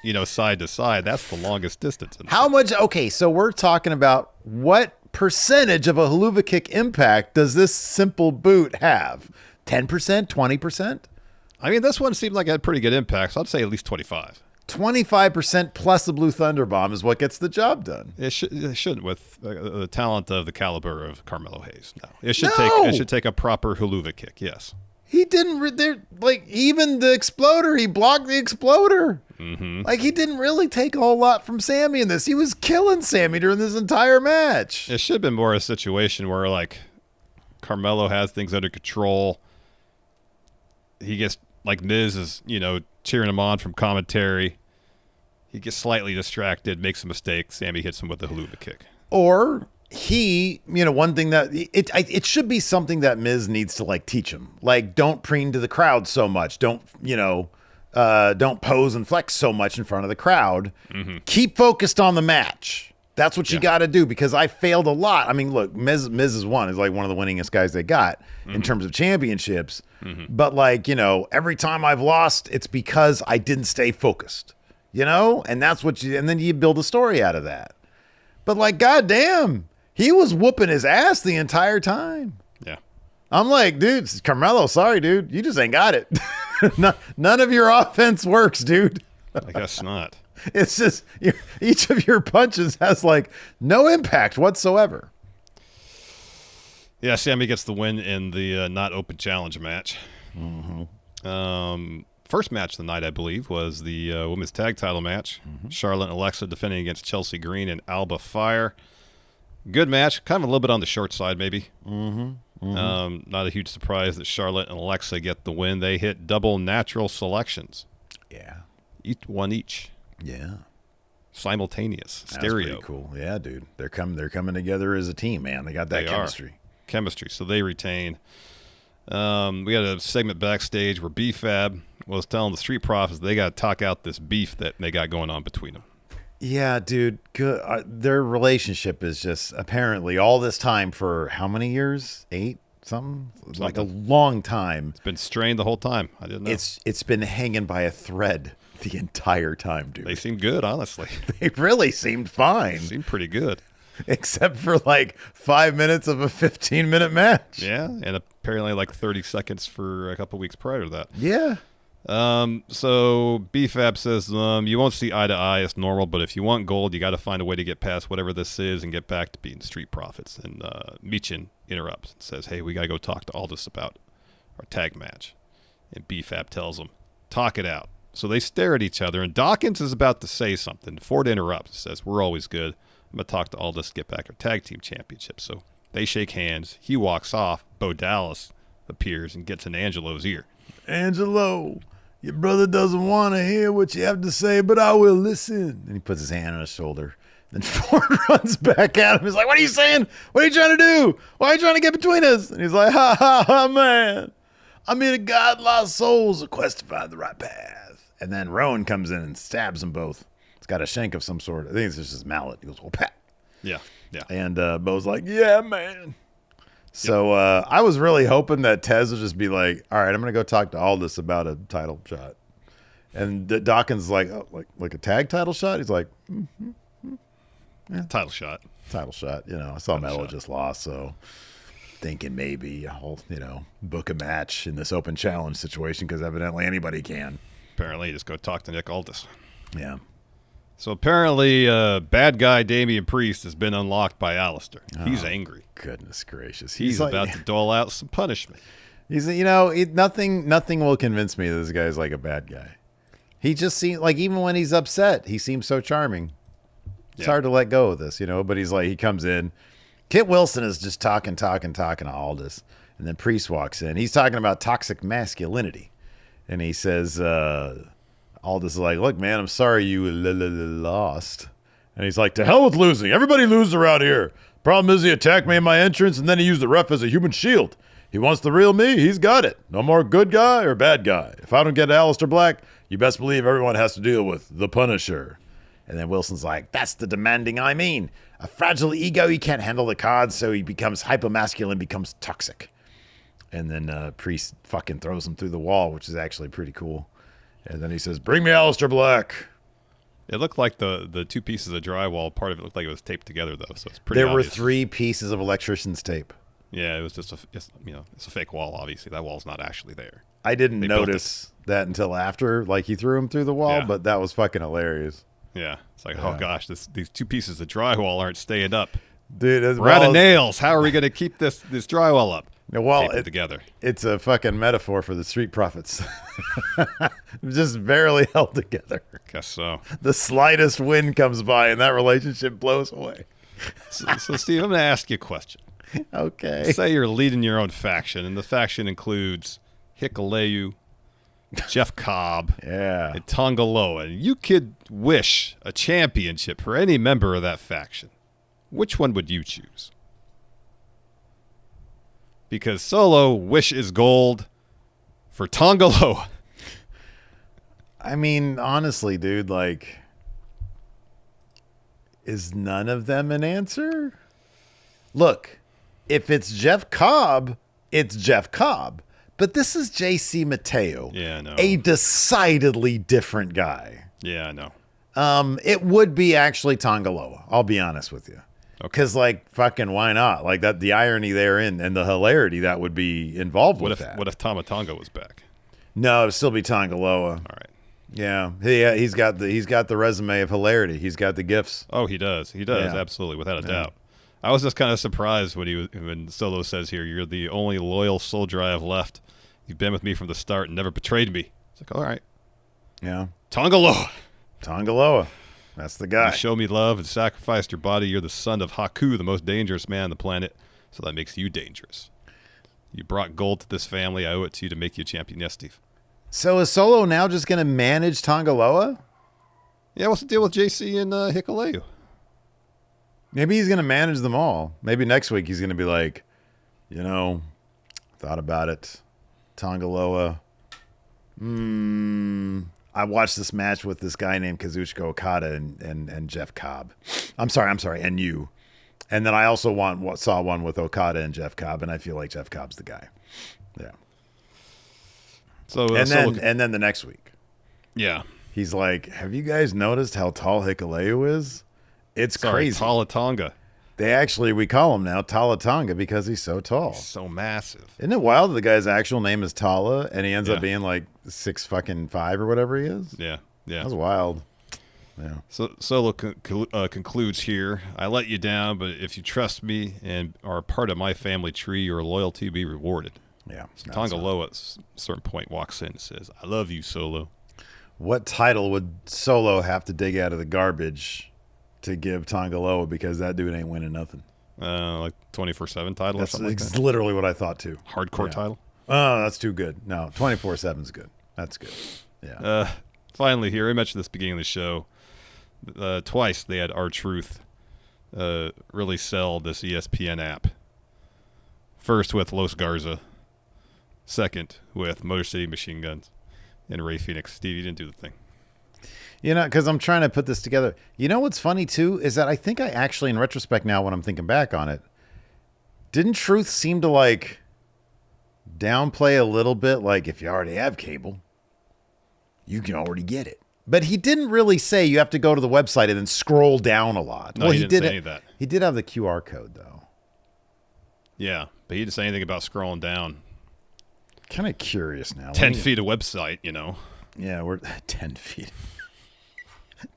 Just, side to side. That's the longest distance. How much? Okay, so we're talking about what percentage of a haluva kick impact does this simple boot have? 10%? 20%? I mean, this one seemed like it had pretty good impact, so I'd say at least 25. 25% plus the Blue Thunder Bomb is what gets the job done. It shouldn't with the talent of the caliber of Carmelo Hayes. No, it should take a proper haluva kick. Yes, he didn't. Even the exploder, he blocked the exploder. Mm-hmm. He didn't really take a whole lot from Sami in this. He was killing Sami during this entire match. It should have been more a situation where Carmelo has things under control. He gets Miz is cheering him on from commentary. He gets slightly distracted, makes a mistake. Sami hits him with the haluva kick. Or one thing that it should be something that Miz needs to teach him. Don't preen to the crowd so much. Don't pose and flex so much in front of the crowd. Mm-hmm. Keep focused on the match. That's what you got to do, because I failed a lot. I mean, look, Miz is one. He's like one of the winningest guys they got in terms of championships. But like, every time I've lost, it's because I didn't stay focused, and that's what and then you build a story out of that. But like, goddamn, he was whooping his ass the entire time. Yeah. I'm like, dude, Carmelo, sorry, dude. You just ain't got it. None of your offense works, dude. I guess not. It's just each of your punches has like no impact whatsoever. Yeah, Sami gets the win in the not open challenge match. First match of the night, I believe, was the women's tag title match. Charlotte and Alexa defending against Chelsea Green and Alba Fire. Good match. Kind of a little bit on the short side, maybe. Not a huge surprise that Charlotte and Alexa get the win. They hit double natural selections. Yeah. One each. Yeah. Simultaneous. That's Stereo. pretty cool. Yeah, dude. They're coming together as a team, man. They got that chemistry. Chemistry. So they retain. We got a segment backstage where B-Fab was telling the Street Profits they got to talk out this beef that they got going on between them. Yeah, dude. Good. Their relationship is just apparently all this time for how many years? 8? Something. Like a long time. It's been strained the whole time. I didn't know. It's been hanging by a thread the entire time, dude. They seemed good, honestly. They really seemed fine. They seemed pretty good. Except for like 5 minutes of a 15-minute match. Yeah, and apparently like 30 seconds for a couple weeks prior to that. Yeah. So B-Fab says, you won't see eye to eye. It's normal, but if you want gold, you got to find a way to get past whatever this is and get back to being Street Profits. And Michin interrupts and says, hey, we got to go talk to Aldis about our tag match. And B-Fab tells him, talk it out. So they stare at each other, and Dawkins is about to say something. Ford interrupts and says, we're always good. I'm going to talk to Aldis to get back our tag team championship. So they shake hands. He walks off. Bo Dallas appears and gets in Angelo's ear. Angelo, your brother doesn't want to hear what you have to say, but I will listen. And he puts his hand on his shoulder. Then Ford runs back at him. He's like, what are you saying? What are you trying to do? Why are you trying to get between us? And he's like, ha, ha, ha, man. I'm here to guide lost souls, a quest to find the right path. And then Rowan comes in and stabs them both. It's got a shank of some sort. I think it's just his mallet. He goes, oh, pat. Yeah, yeah. And Bo's like, yeah, man. So I was really hoping that Tez would just be like, all right, I'm going to go talk to Aldis about a title shot. And Dawkins is like, oh, like a tag title shot? He's like, yeah. Title shot. Title shot. I saw Metal just lost, so thinking maybe I'll, book a match in this open challenge situation because evidently anybody can. Apparently, just go talk to Nick Aldis. Yeah. So apparently, bad guy Damian Priest has been unlocked by Alistair. He's angry. Goodness gracious. He's like, about to dole out some punishment. He's, nothing will convince me that this guy's like a bad guy. He just seems like, even when he's upset, he seems so charming. It's hard to let go of this, but he's like, he comes in. Kit Wilson is just talking to Aldis. And then Priest walks in. He's talking about toxic masculinity. And he says, Aldis is like, look, man, I'm sorry you lost. And he's like, to hell with losing. Everybody loses around here. Problem is he attacked me in my entrance, and then he used the ref as a human shield. He wants the real me. He's got it. No more good guy or bad guy. If I don't get Aleister Black, you best believe everyone has to deal with the Punisher. And then Wilson's like, that's the demanding I mean. A fragile ego, he can't handle the cards, so he becomes hypermasculine, becomes toxic. And then Priest fucking throws him through the wall, which is actually pretty cool. And then he says, bring me Aleister Black. It looked like the two pieces of drywall, part of it looked like it was taped together, though, so it's pretty There obvious. were 3 pieces of electrician's tape. Yeah, it was just it's a fake wall, obviously. That wall's not actually there. I didn't notice that until after, like he threw him through the wall, but that was fucking hilarious. Yeah. It's like, oh gosh, these 2 pieces of drywall aren't staying up. Dude, we're out of nails. How are we going to keep this drywall up? Well, together. It's a fucking metaphor for the Street Profits. Just barely held together. Guess so. The slightest wind comes by and that relationship blows away. So Steve, I'm going to ask you a question. Okay. Say you're leading your own faction, and the faction includes Hikuleu, Jeff Cobb, and Tongaloa. And you could wish a championship for any member of that faction. Which one would you choose? Because Solo wishes gold for Tongaloa. I mean, honestly, dude, like, Is none of them an answer? Look, if it's Jeff Cobb, it's Jeff Cobb. But this is J.C. Mateo. Yeah, I know. A decidedly different guy. Yeah, I know. It would be actually Tongaloa. I'll be honest with you. Because, like, fucking why not? Like, that the irony therein and the hilarity that would be involved with that. What if Tama Tonga was back? No, it'd still be Tongaloa. All right. Yeah, he's got the resume of hilarity. He's got the gifts. Oh, he does. He does, absolutely, without a doubt. I was just kind of surprised when Solo says here, "You're the only loyal soldier I have left. You've been with me from the start and never betrayed me." It's like, all right. Yeah. Tongaloa. That's the guy. You show me love and sacrificed your body. You're the son of Haku, the most dangerous man on the planet. So that makes you dangerous. You brought gold to this family. I owe it to you to make you a champion. Yes, Steve. So is Solo now just going to manage Tongaloa? Yeah, what's the deal with JC and Hikuleo? Maybe he's going to manage them all. Maybe next week he's going to be like, thought about it. Tongaloa. I watched this match with this guy named Kazuchika Okada and Jeff Cobb. I'm sorry, and you. And then I also saw one with Okada and Jeff Cobb, and I feel like Jeff Cobb's the guy. Yeah. So and then the next week, he's like, "Have you guys noticed how tall Hikuleo is? It's crazy." Talatonga. We call him now Talatonga because he's so tall. He's so massive. Isn't it wild? The guy's actual name is Tala, and he ends up being like 6'5" or whatever he is. Yeah. That's wild. Yeah. So Solo concludes here. I let you down, but if you trust me and are a part of my family tree, your loyalty will be rewarded. Yeah. So Tongaloa at a certain point walks in and says, "I love you, Solo." What title would Solo have to dig out of the garbage to give Tongaloa, because that dude ain't winning nothing? Like 24/7 title or something like That's that? literally what I thought too. Hardcore title? Oh, that's too good. No, 24/7's good. That's good. Yeah. Finally here, I mentioned this at the beginning of the show. Twice they had R-Truth really sell this ESPN app. First with Los Garza. Second with Motor City Machine Guns and Ray Phoenix. Steve, you didn't do the thing. Because I'm trying to put this together. You know what's funny, too, is that I think I actually, in retrospect now, when I'm thinking back on it, didn't Truth seem to, like, downplay a little bit? Like, if you already have cable, you can already get it. But he didn't really say you have to go to the website and then scroll down a lot. No, he didn't say any of that. He did have the QR code, though. Yeah, but he didn't say anything about scrolling down. Kind of curious now. 10 feet of website, Yeah, we're 10 feet.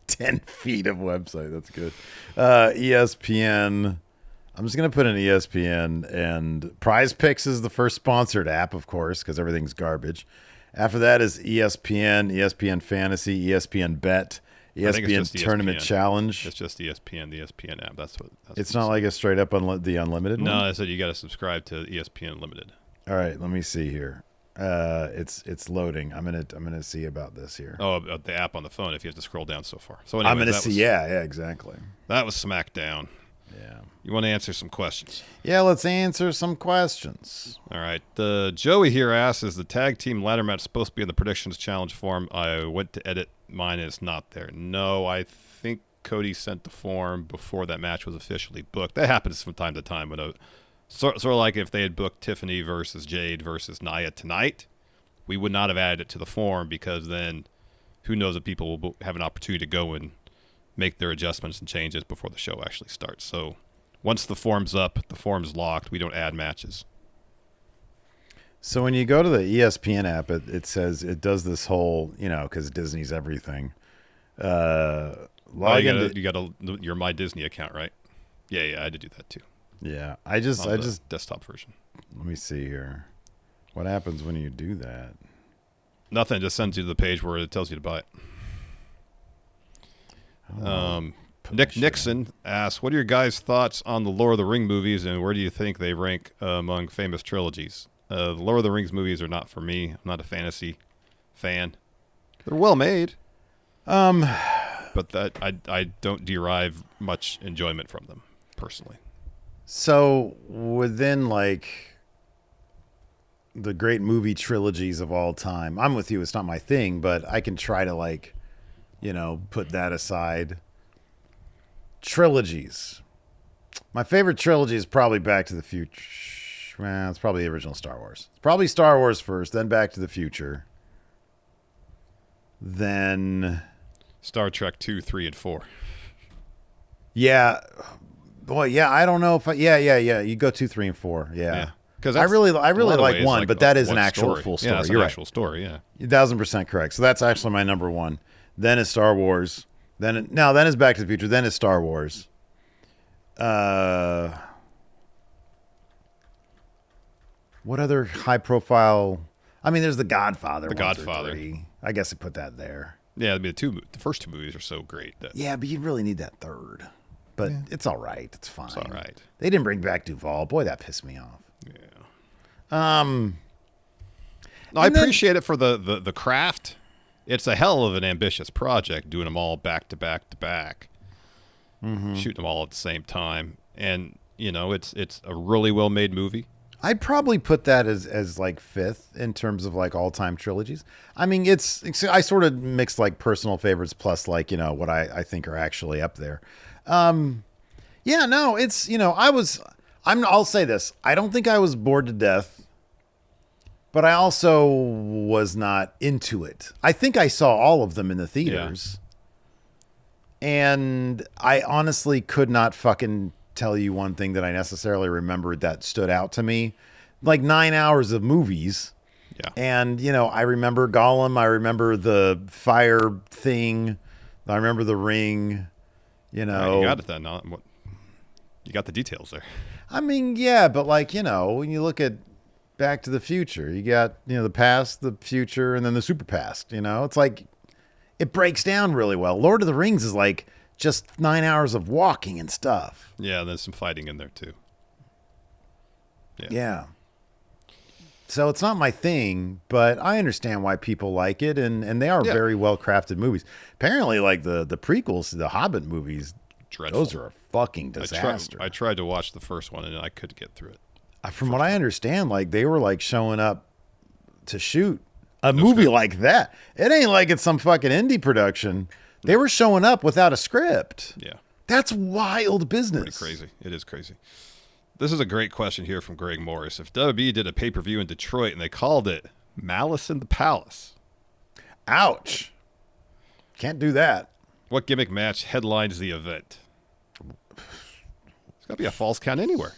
10 feet of website. That's good. ESPN. I'm just going to put in ESPN, and Prize Picks is the first sponsored app, of course, because everything's garbage. After that is ESPN, ESPN Fantasy, ESPN Bet, ESPN Tournament ESPN. Challenge. It's just ESPN, the ESPN app. That's it's not like a straight up the unlimited one? No, I said you got to subscribe to ESPN Unlimited. All right, let me see here. It's loading. I'm gonna see about this here. Oh, about the app on the phone. If you have to scroll down so far. So I'm gonna see. Yeah, exactly. That was Smackdown. Yeah. You want to answer some questions? Yeah, let's answer some questions. All right. Joey here asks, is the tag team ladder match supposed to be in the predictions challenge form? I went to edit mine and it's not there. No, I think Cody sent the form before that match was officially booked. That happens from time to time. But sort of like if they had booked Tiffany versus Jade versus Nia tonight, we would not have added it to the form, because then who knows if people will have an opportunity to go and make their adjustments and changes before the show actually starts. So once the form's up, the form's locked, we don't add matches. So when you go to the ESPN app, it says it does this whole, because Disney's everything. You got your My Disney account, right? Yeah, I had to do that too. Yeah, I just desktop version. Let me see here. What happens when you do that? Nothing. It just sends you to the page where it tells you to buy it. Nick Nixon asks, what are your guys' thoughts on the Lord of the Ring movies, and where do you think they rank among famous trilogies? The Lord of the Rings movies are not for me. I'm not a fantasy fan. They're well made. But that I don't derive much enjoyment from them, personally. So within, like, the great movie trilogies of all time, I'm with you. It's not my thing, but I can try to, like, put that aside. Trilogies. My favorite trilogy is probably Back to the Future. Well, it's probably the original Star Wars. It's probably Star Wars first, then Back to the Future. Then Star Trek 2, 3, and 4. Yeah. Boy, yeah, I don't know if yeah. You go 2, 3, and 4. Yeah. Because I really like 1, but that is an actual full story. Yeah, that's You're an actual story, yeah. 1,000% correct. So that's actually my number 1. Then is Star Wars. Then is Back to the Future. Then is Star Wars. What other high profile? I mean, there's The Godfather. The Godfather. I guess I put that there. Yeah, the first 2 movies are so great. Yeah, but you really need that third. But it's all right. It's fine. It's all right. They didn't bring back Duvall. Boy, that pissed me off. Yeah. I appreciate it for the craft. It's a hell of an ambitious project, doing them all back to back to back, shooting them all at the same time, and it's a really well made movie. I'd probably put that as like 5th in terms of like all time trilogies. I mean, I sort of mixed like personal favorites plus like what I think are actually up there. Yeah, no, it's I'll say this. I don't think I was bored to death, but I also was not into it. I think I saw all of them in the theaters. Yeah. And I honestly could not fucking tell you one thing that I necessarily remembered that stood out to me. Like 9 hours of movies. Yeah. And, I remember Gollum. I remember the fire thing. I remember the ring. You got it then. You got the details there. I mean, yeah, but like, when you look at Back to the Future, you got, the past, the future, and then the super past, it's like, it breaks down really well. Lord of the Rings is like just 9 hours of walking and stuff. Yeah, there's some fighting in there too. Yeah. So it's not my thing, but I understand why people like it, and they are very well crafted movies. Apparently, like the prequels to the Hobbit movies, dreadful. Those are a fucking disaster. I tried to watch the first one and I couldn't get through it. From what I understand, like they were like showing up to shoot a movie like that. It ain't like it's some fucking indie production. They were showing up without a script. Yeah. That's wild business. Pretty crazy. It is crazy. This is a great question here from Greg Morris. If WWE did a pay-per-view in Detroit and they called it Malice in the Palace. Ouch. Can't do that. What gimmick match headlines the event? It's got to be a false count anywhere.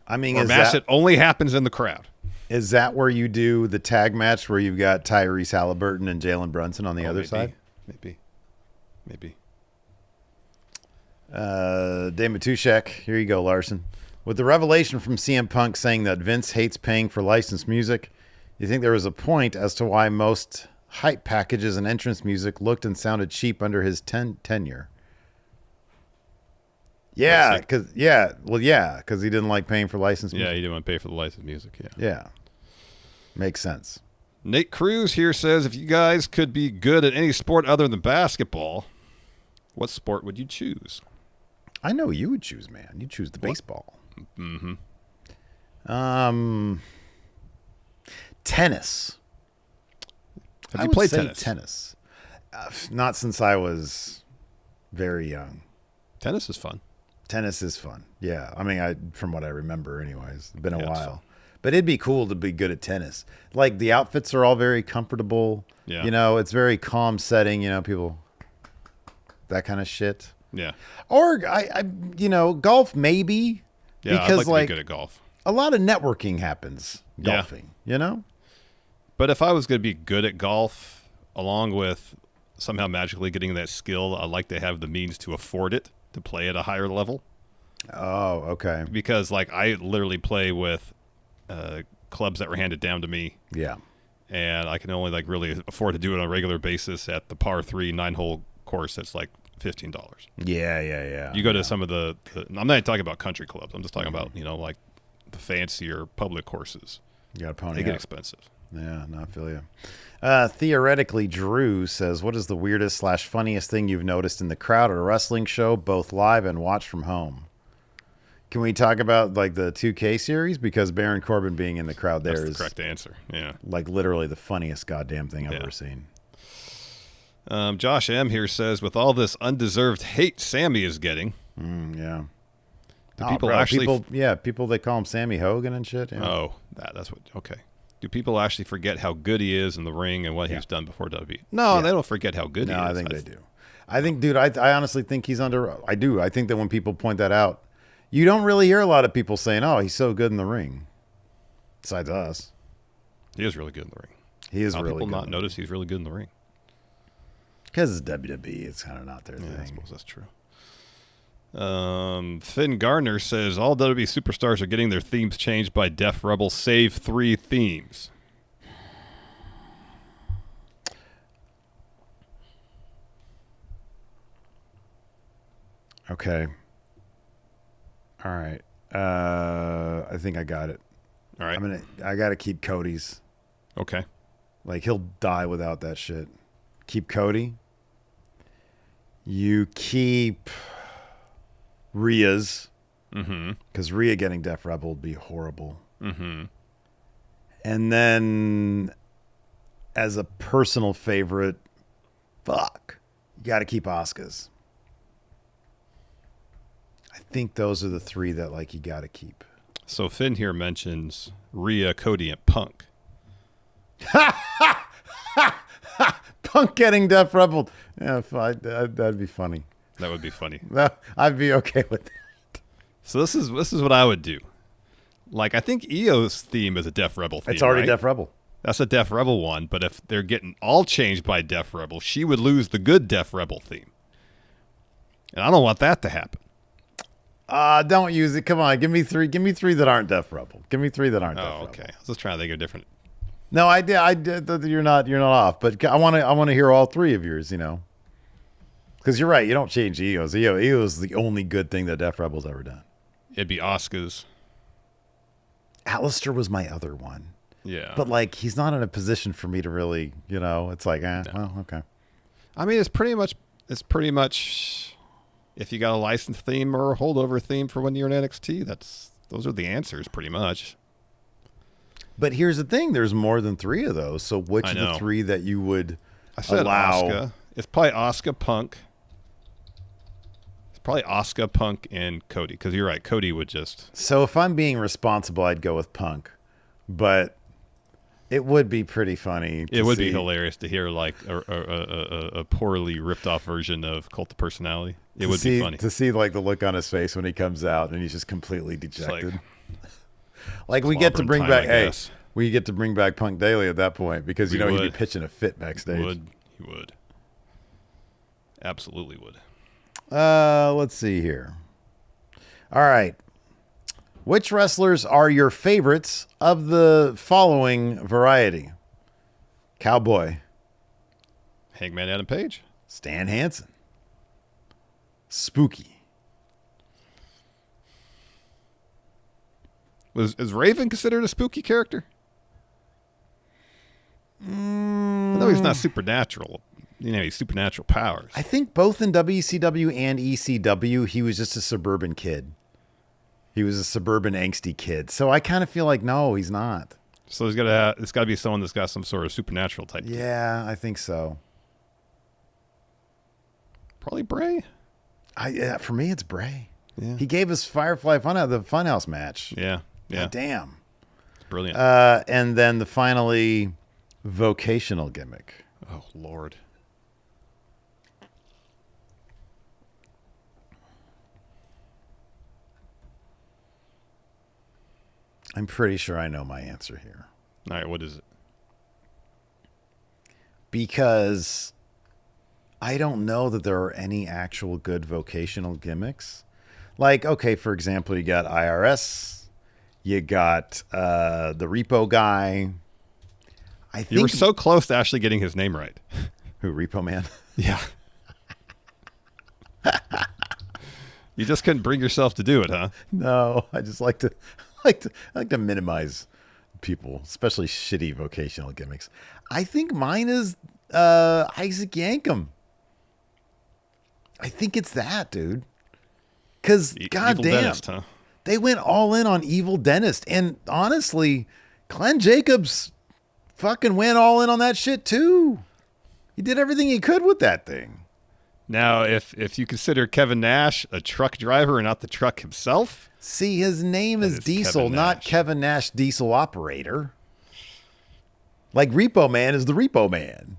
I mean, or a match that only happens in the crowd. Is that where you do the tag match where you've got Tyrese Halliburton and Jalen Brunson on the other side? Maybe. Dave Matushek, here you go, Larson. With the revelation from CM Punk saying that Vince hates paying for licensed music, you think there was a point as to why most hype packages and entrance music looked and sounded cheap under his tenure? Yeah, because he didn't like paying for licensed music. Yeah, he didn't want to pay for the licensed music. Yeah, makes sense. Nate Cruz here says, if you guys could be good at any sport other than basketball, what sport would you choose? I know you would choose, man. You choose the baseball. Mm-hmm. Tennis. Have you played tennis? Tennis. Not since I was very young. Tennis is fun. Tennis is fun. Yeah. I mean, from what I remember anyways. It's been a while. But it'd be cool to be good at tennis. Like, the outfits are all very comfortable. Yeah. It's very calm setting, people, that kind of shit. Yeah. Or, golf maybe. Yeah, because, I'd like to be good at golf. A lot of networking happens golfing, But if I was going to be good at golf, along with somehow magically getting that skill, I'd like to have the means to afford it, to play at a higher level. Oh, okay. Because, I literally play with clubs that were handed down to me. Yeah. And I can only, really afford to do it on a regular basis at the par 3 9-hole course that's, $15. Yeah. You go to some of the I'm not talking about country clubs. I'm just talking about, the fancier public courses. You got to pony They up. get expensive. Yeah, no, I feel you. Theoretically, Drew says, what is the weirdest / funniest thing you've noticed in the crowd at a wrestling show, both live and watched from home? Can we talk about the 2K series? Because Baron Corbin being in the crowd there That's is the correct answer. Yeah. literally the funniest goddamn thing I've ever seen. Josh M. here says, with all this undeserved hate Sami is getting. Yeah. Do people actually... people, they call him Sammy Hogan and shit. Yeah. Oh, that's what... Okay. Do people actually forget how good he is in the ring and what he's done before WWE? No, they don't forget how good he is. No, I think they do. I think, dude, I honestly think he's under... I do. I think that when people point that out, you don't really hear a lot of people saying, oh, he's so good in the ring. Besides us. He is really good in the ring. He is really good. People not notice he's really good in the ring. Because it's WWE, it's kind of not their thing. I suppose that's true. Finn Gardner says all WWE superstars are getting their themes changed by Def Rebel Save 3 themes. Okay. All right. I think I got it. All right. I got to keep Cody's. Okay. Like, he'll die without that shit. Keep Cody. You keep Rhea's. Mm-hmm. Because Rhea getting Def Rebel would be horrible. Mm-hmm. And then, as a personal favorite, you got to keep Asuka's. I think those are the three that, like, you got to keep. So Finn here mentions Rhea, Cody, and Punk. Punk getting Def Rebel. Yeah, that'd be funny. That would be funny. I'd be okay with that. So this is what I would do. Like, I think Io's theme is a Def Rebel theme. It's already right? Def Rebel. That's a Def Rebel one, but if they're getting all changed by Def Rebel, she would lose the good Def Rebel theme. And I don't want that to happen. Don't use it. Come on, give me three. Give me three that aren't Def Rebel. Give me three that aren't Def Rebel. Okay. I was just trying to think of different. No, I did. You're not off. But I want to hear all three of yours. You know, because you're right. You don't change Eos. EO is the only good thing that Def Rebel's ever done. It'd be Asuka's. Alistair was my other one. Yeah. But, like, he's not in a position for me to really, you know, it's like, well, okay. I mean, it's pretty much if you got a licensed theme or a holdover theme for when you're in NXT, those are the answers pretty much. But here's the thing, there's more than three of those. So which of the three that you would allow? Asuka. It's probably Asuka, Punk. It's probably Asuka, Punk, and Cody. Because you're right, Cody would just... So if I'm being responsible, I'd go with Punk. But it would be pretty funny. It would be hilarious to hear like a poorly ripped off version of Cult of Personality. It would be funny. To see like the look on his face when he comes out and he's just completely dejected. Like we get to bring back Punk Daily at that point because he'd be pitching a fit backstage. He would. Absolutely would. Let's see here. All right. Which wrestlers are your favorites of the following variety? Cowboy. Hangman Adam Page. Stan Hansen. Spooky. Is Raven considered a spooky character? I know he's not supernatural. You know, he's supernatural powers. I think both in WCW and ECW, he was just a suburban kid. He was a suburban angsty kid. So I kind of feel like, no, he's not. So it's got to be someone that's got some sort of supernatural type. Yeah, I think so. Probably Bray. For me, it's Bray. Yeah. He gave us Firefly the Funhouse match. Yeah. God damn. Brilliant. And then finally, vocational gimmick. Oh, Lord. I'm pretty sure I know my answer here. All right, what is it? Because I don't know that there are any actual good vocational gimmicks. Like, okay, for example, you got IRS, you got the repo guy. I think you were so close to actually getting his name right. Who, Repo Man? Yeah. You just couldn't bring yourself to do it, huh? No, I just like to minimize people, especially shitty vocational gimmicks. I think mine is Isaac Yankem. I think it's that, dude. Because goddamn, Dentist, huh? They went all in on Evil Dentist, and honestly, Glenn Jacobs fucking went all in on that shit too. He did everything he could with that thing. Now, if you consider Kevin Nash a truck driver and not the truck himself. See, his name is Diesel, not Kevin Nash Diesel Operator. Like Repo Man is the Repo Man.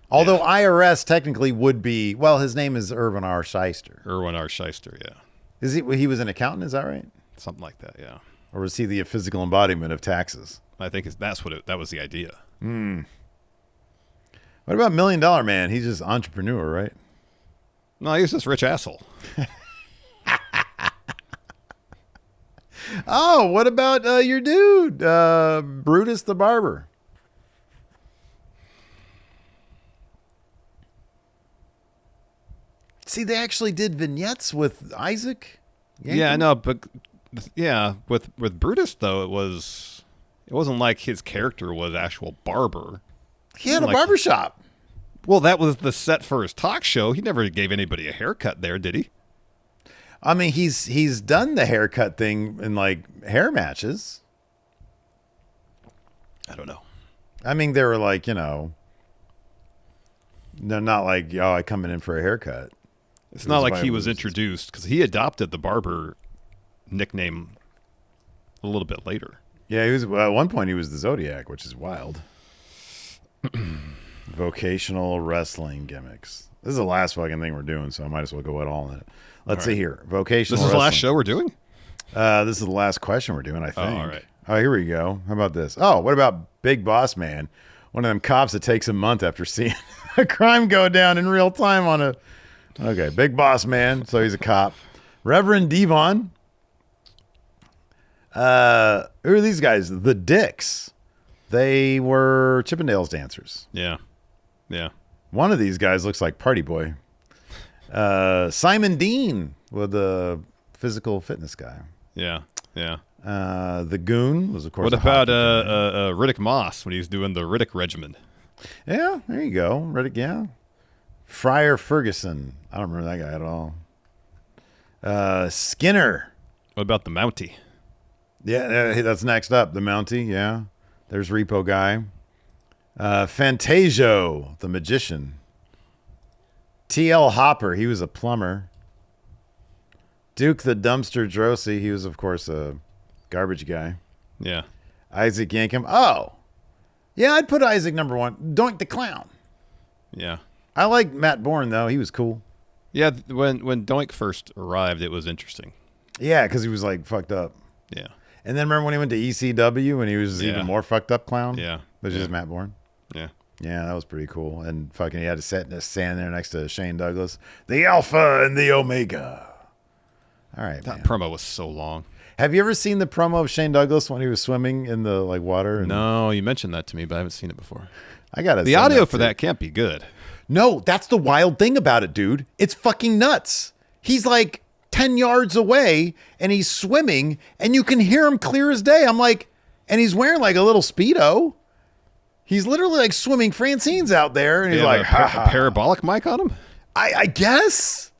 Although IRS technically would be, well, his name is Irwin R. Shyster. Irwin R. Shyster, yeah. Is he was an accountant, is that right? Something like that, yeah. Or was he the physical embodiment of taxes? I think that was the idea. What about $1 Million Man? He's just entrepreneur, right? No, he's this rich asshole. Oh, what about your dude, Brutus the Barber? See, they actually did vignettes with Isaac. Yankem? Yeah, I know, but with Brutus though, it wasn't like his character was actual barber. He had a barbershop. Well, that was the set for his talk show. He never gave anybody a haircut there, did he? I mean, he's done the haircut thing in like hair matches. I don't know. I mean, they were like, they're not like, I coming in for a haircut. It's not like he was introduced because he adopted the barber nickname a little bit later. Yeah, he was at one point he was the Zodiac, which is wild. Vocational wrestling gimmicks. This is the last fucking thing we're doing, so I might as well go at all in it. Let's see here. Vocational. This is the last show we're doing? This is the last question we're doing, I think. Oh, all right. Oh, here we go. How about this? Oh, what about Big Boss Man? One of them cops that takes a month after seeing a crime go down in real time on a... Okay, Big Boss Man. So he's a cop. Reverend Devon. Who are these guys? The Dicks. They were Chippendales dancers. Yeah. Yeah. One of these guys looks like Party Boy. Simon Dean with the physical fitness guy. Yeah. Yeah. The Goon was, of course. What about Riddick Moss when he was doing the Riddick regimen? Yeah, there you go. Riddick, yeah. Friar Ferguson. I don't remember that guy at all. Skinner. What about the Mountie? Yeah, that's next up. The Mountie, yeah. There's Repo Guy. Fantasio, the magician. T.L. Hopper, he was a plumber. Duke the Dumpster Drosy, he was, of course, a garbage guy. Yeah. Isaac Yankem. Oh, yeah, I'd put Isaac number one. Doink the Clown. Yeah. I like Matt Bourne, though. He was cool. Yeah, when Doink first arrived, it was interesting. Yeah, because he was, like, fucked up. Yeah. And then remember when he went to ECW and he was even more fucked up clown? Yeah. Which is Matt Bourne. Yeah. Yeah, that was pretty cool. And fucking he had to stand there next to Shane Douglas. The Alpha and the Omega. All right, that promo was so long. Have you ever seen the promo of Shane Douglas when he was swimming in the water? No, you mentioned that to me, but I haven't seen it before. I got it. The audio for that can't be good. No, that's the wild thing about it, dude. It's fucking nuts. He's like 10 yards away and he's swimming and you can hear him clear as day. I'm like, and he's wearing like a little Speedo. He's literally like swimming. Francine's out there and he's like, a parabolic mic on him? I guess.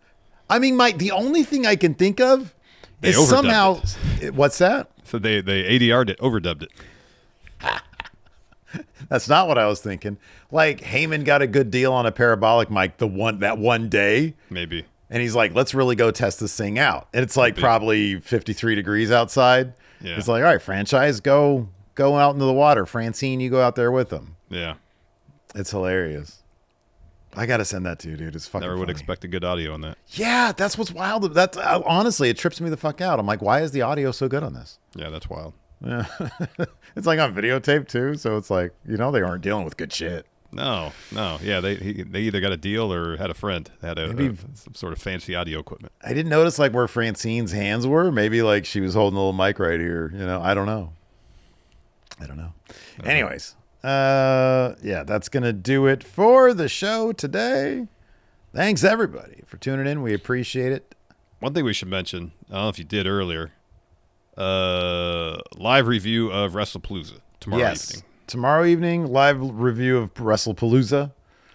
I mean, the only thing I can think of is somehow. What's that? So they ADR'd it, overdubbed it. That's not what I was thinking. Like Heyman got a good deal on a parabolic mic that one day. Maybe. And he's like, let's really go test this thing out. And it's like probably 53 degrees outside. Yeah. It's like, all right, franchise, go out into the water. Francine, you go out there with them. Yeah. It's hilarious. I got to send that to you, dude. It's fucking Never would funny. expect a good audio on that. Yeah, that's what's wild. That's honestly, it trips me the fuck out. I'm like, why is the audio so good on this? Yeah, that's wild. Yeah. It's like on videotape too, so it's like, they aren't dealing with good shit. No. Yeah, they either got a deal or had a friend that had some sort of fancy audio equipment. I didn't notice like where Francine's hands were. Maybe like she was holding a little mic right here. I don't know. Anyways, that's gonna do it for the show today. Thanks everybody for tuning in. We appreciate it. One thing we should mention, I don't know if you did earlier, live review of WrestlePalooza tomorrow evening. Tomorrow evening, live review of WrestlePalooza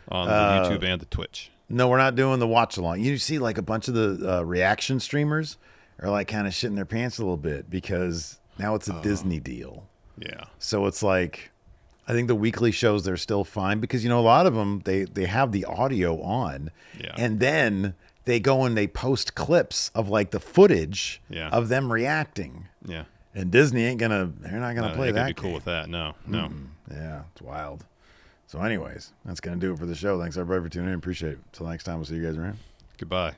on the YouTube and the Twitch. No, we're not doing the watch along. You see, like a bunch of the reaction streamers are like kind of shitting their pants a little bit because now it's a Disney deal. Yeah. So it's like, I think the weekly shows, they're still fine because, a lot of them, they have the audio on. Yeah. And then they go and they post clips of like the footage of them reacting. Yeah. And Disney they're not going to play that. They'd be cool with that. No. Yeah, it's wild. So anyways, that's going to do it for the show. Thanks everybody for tuning in. Appreciate it. Till next time, we'll see you guys around. Goodbye.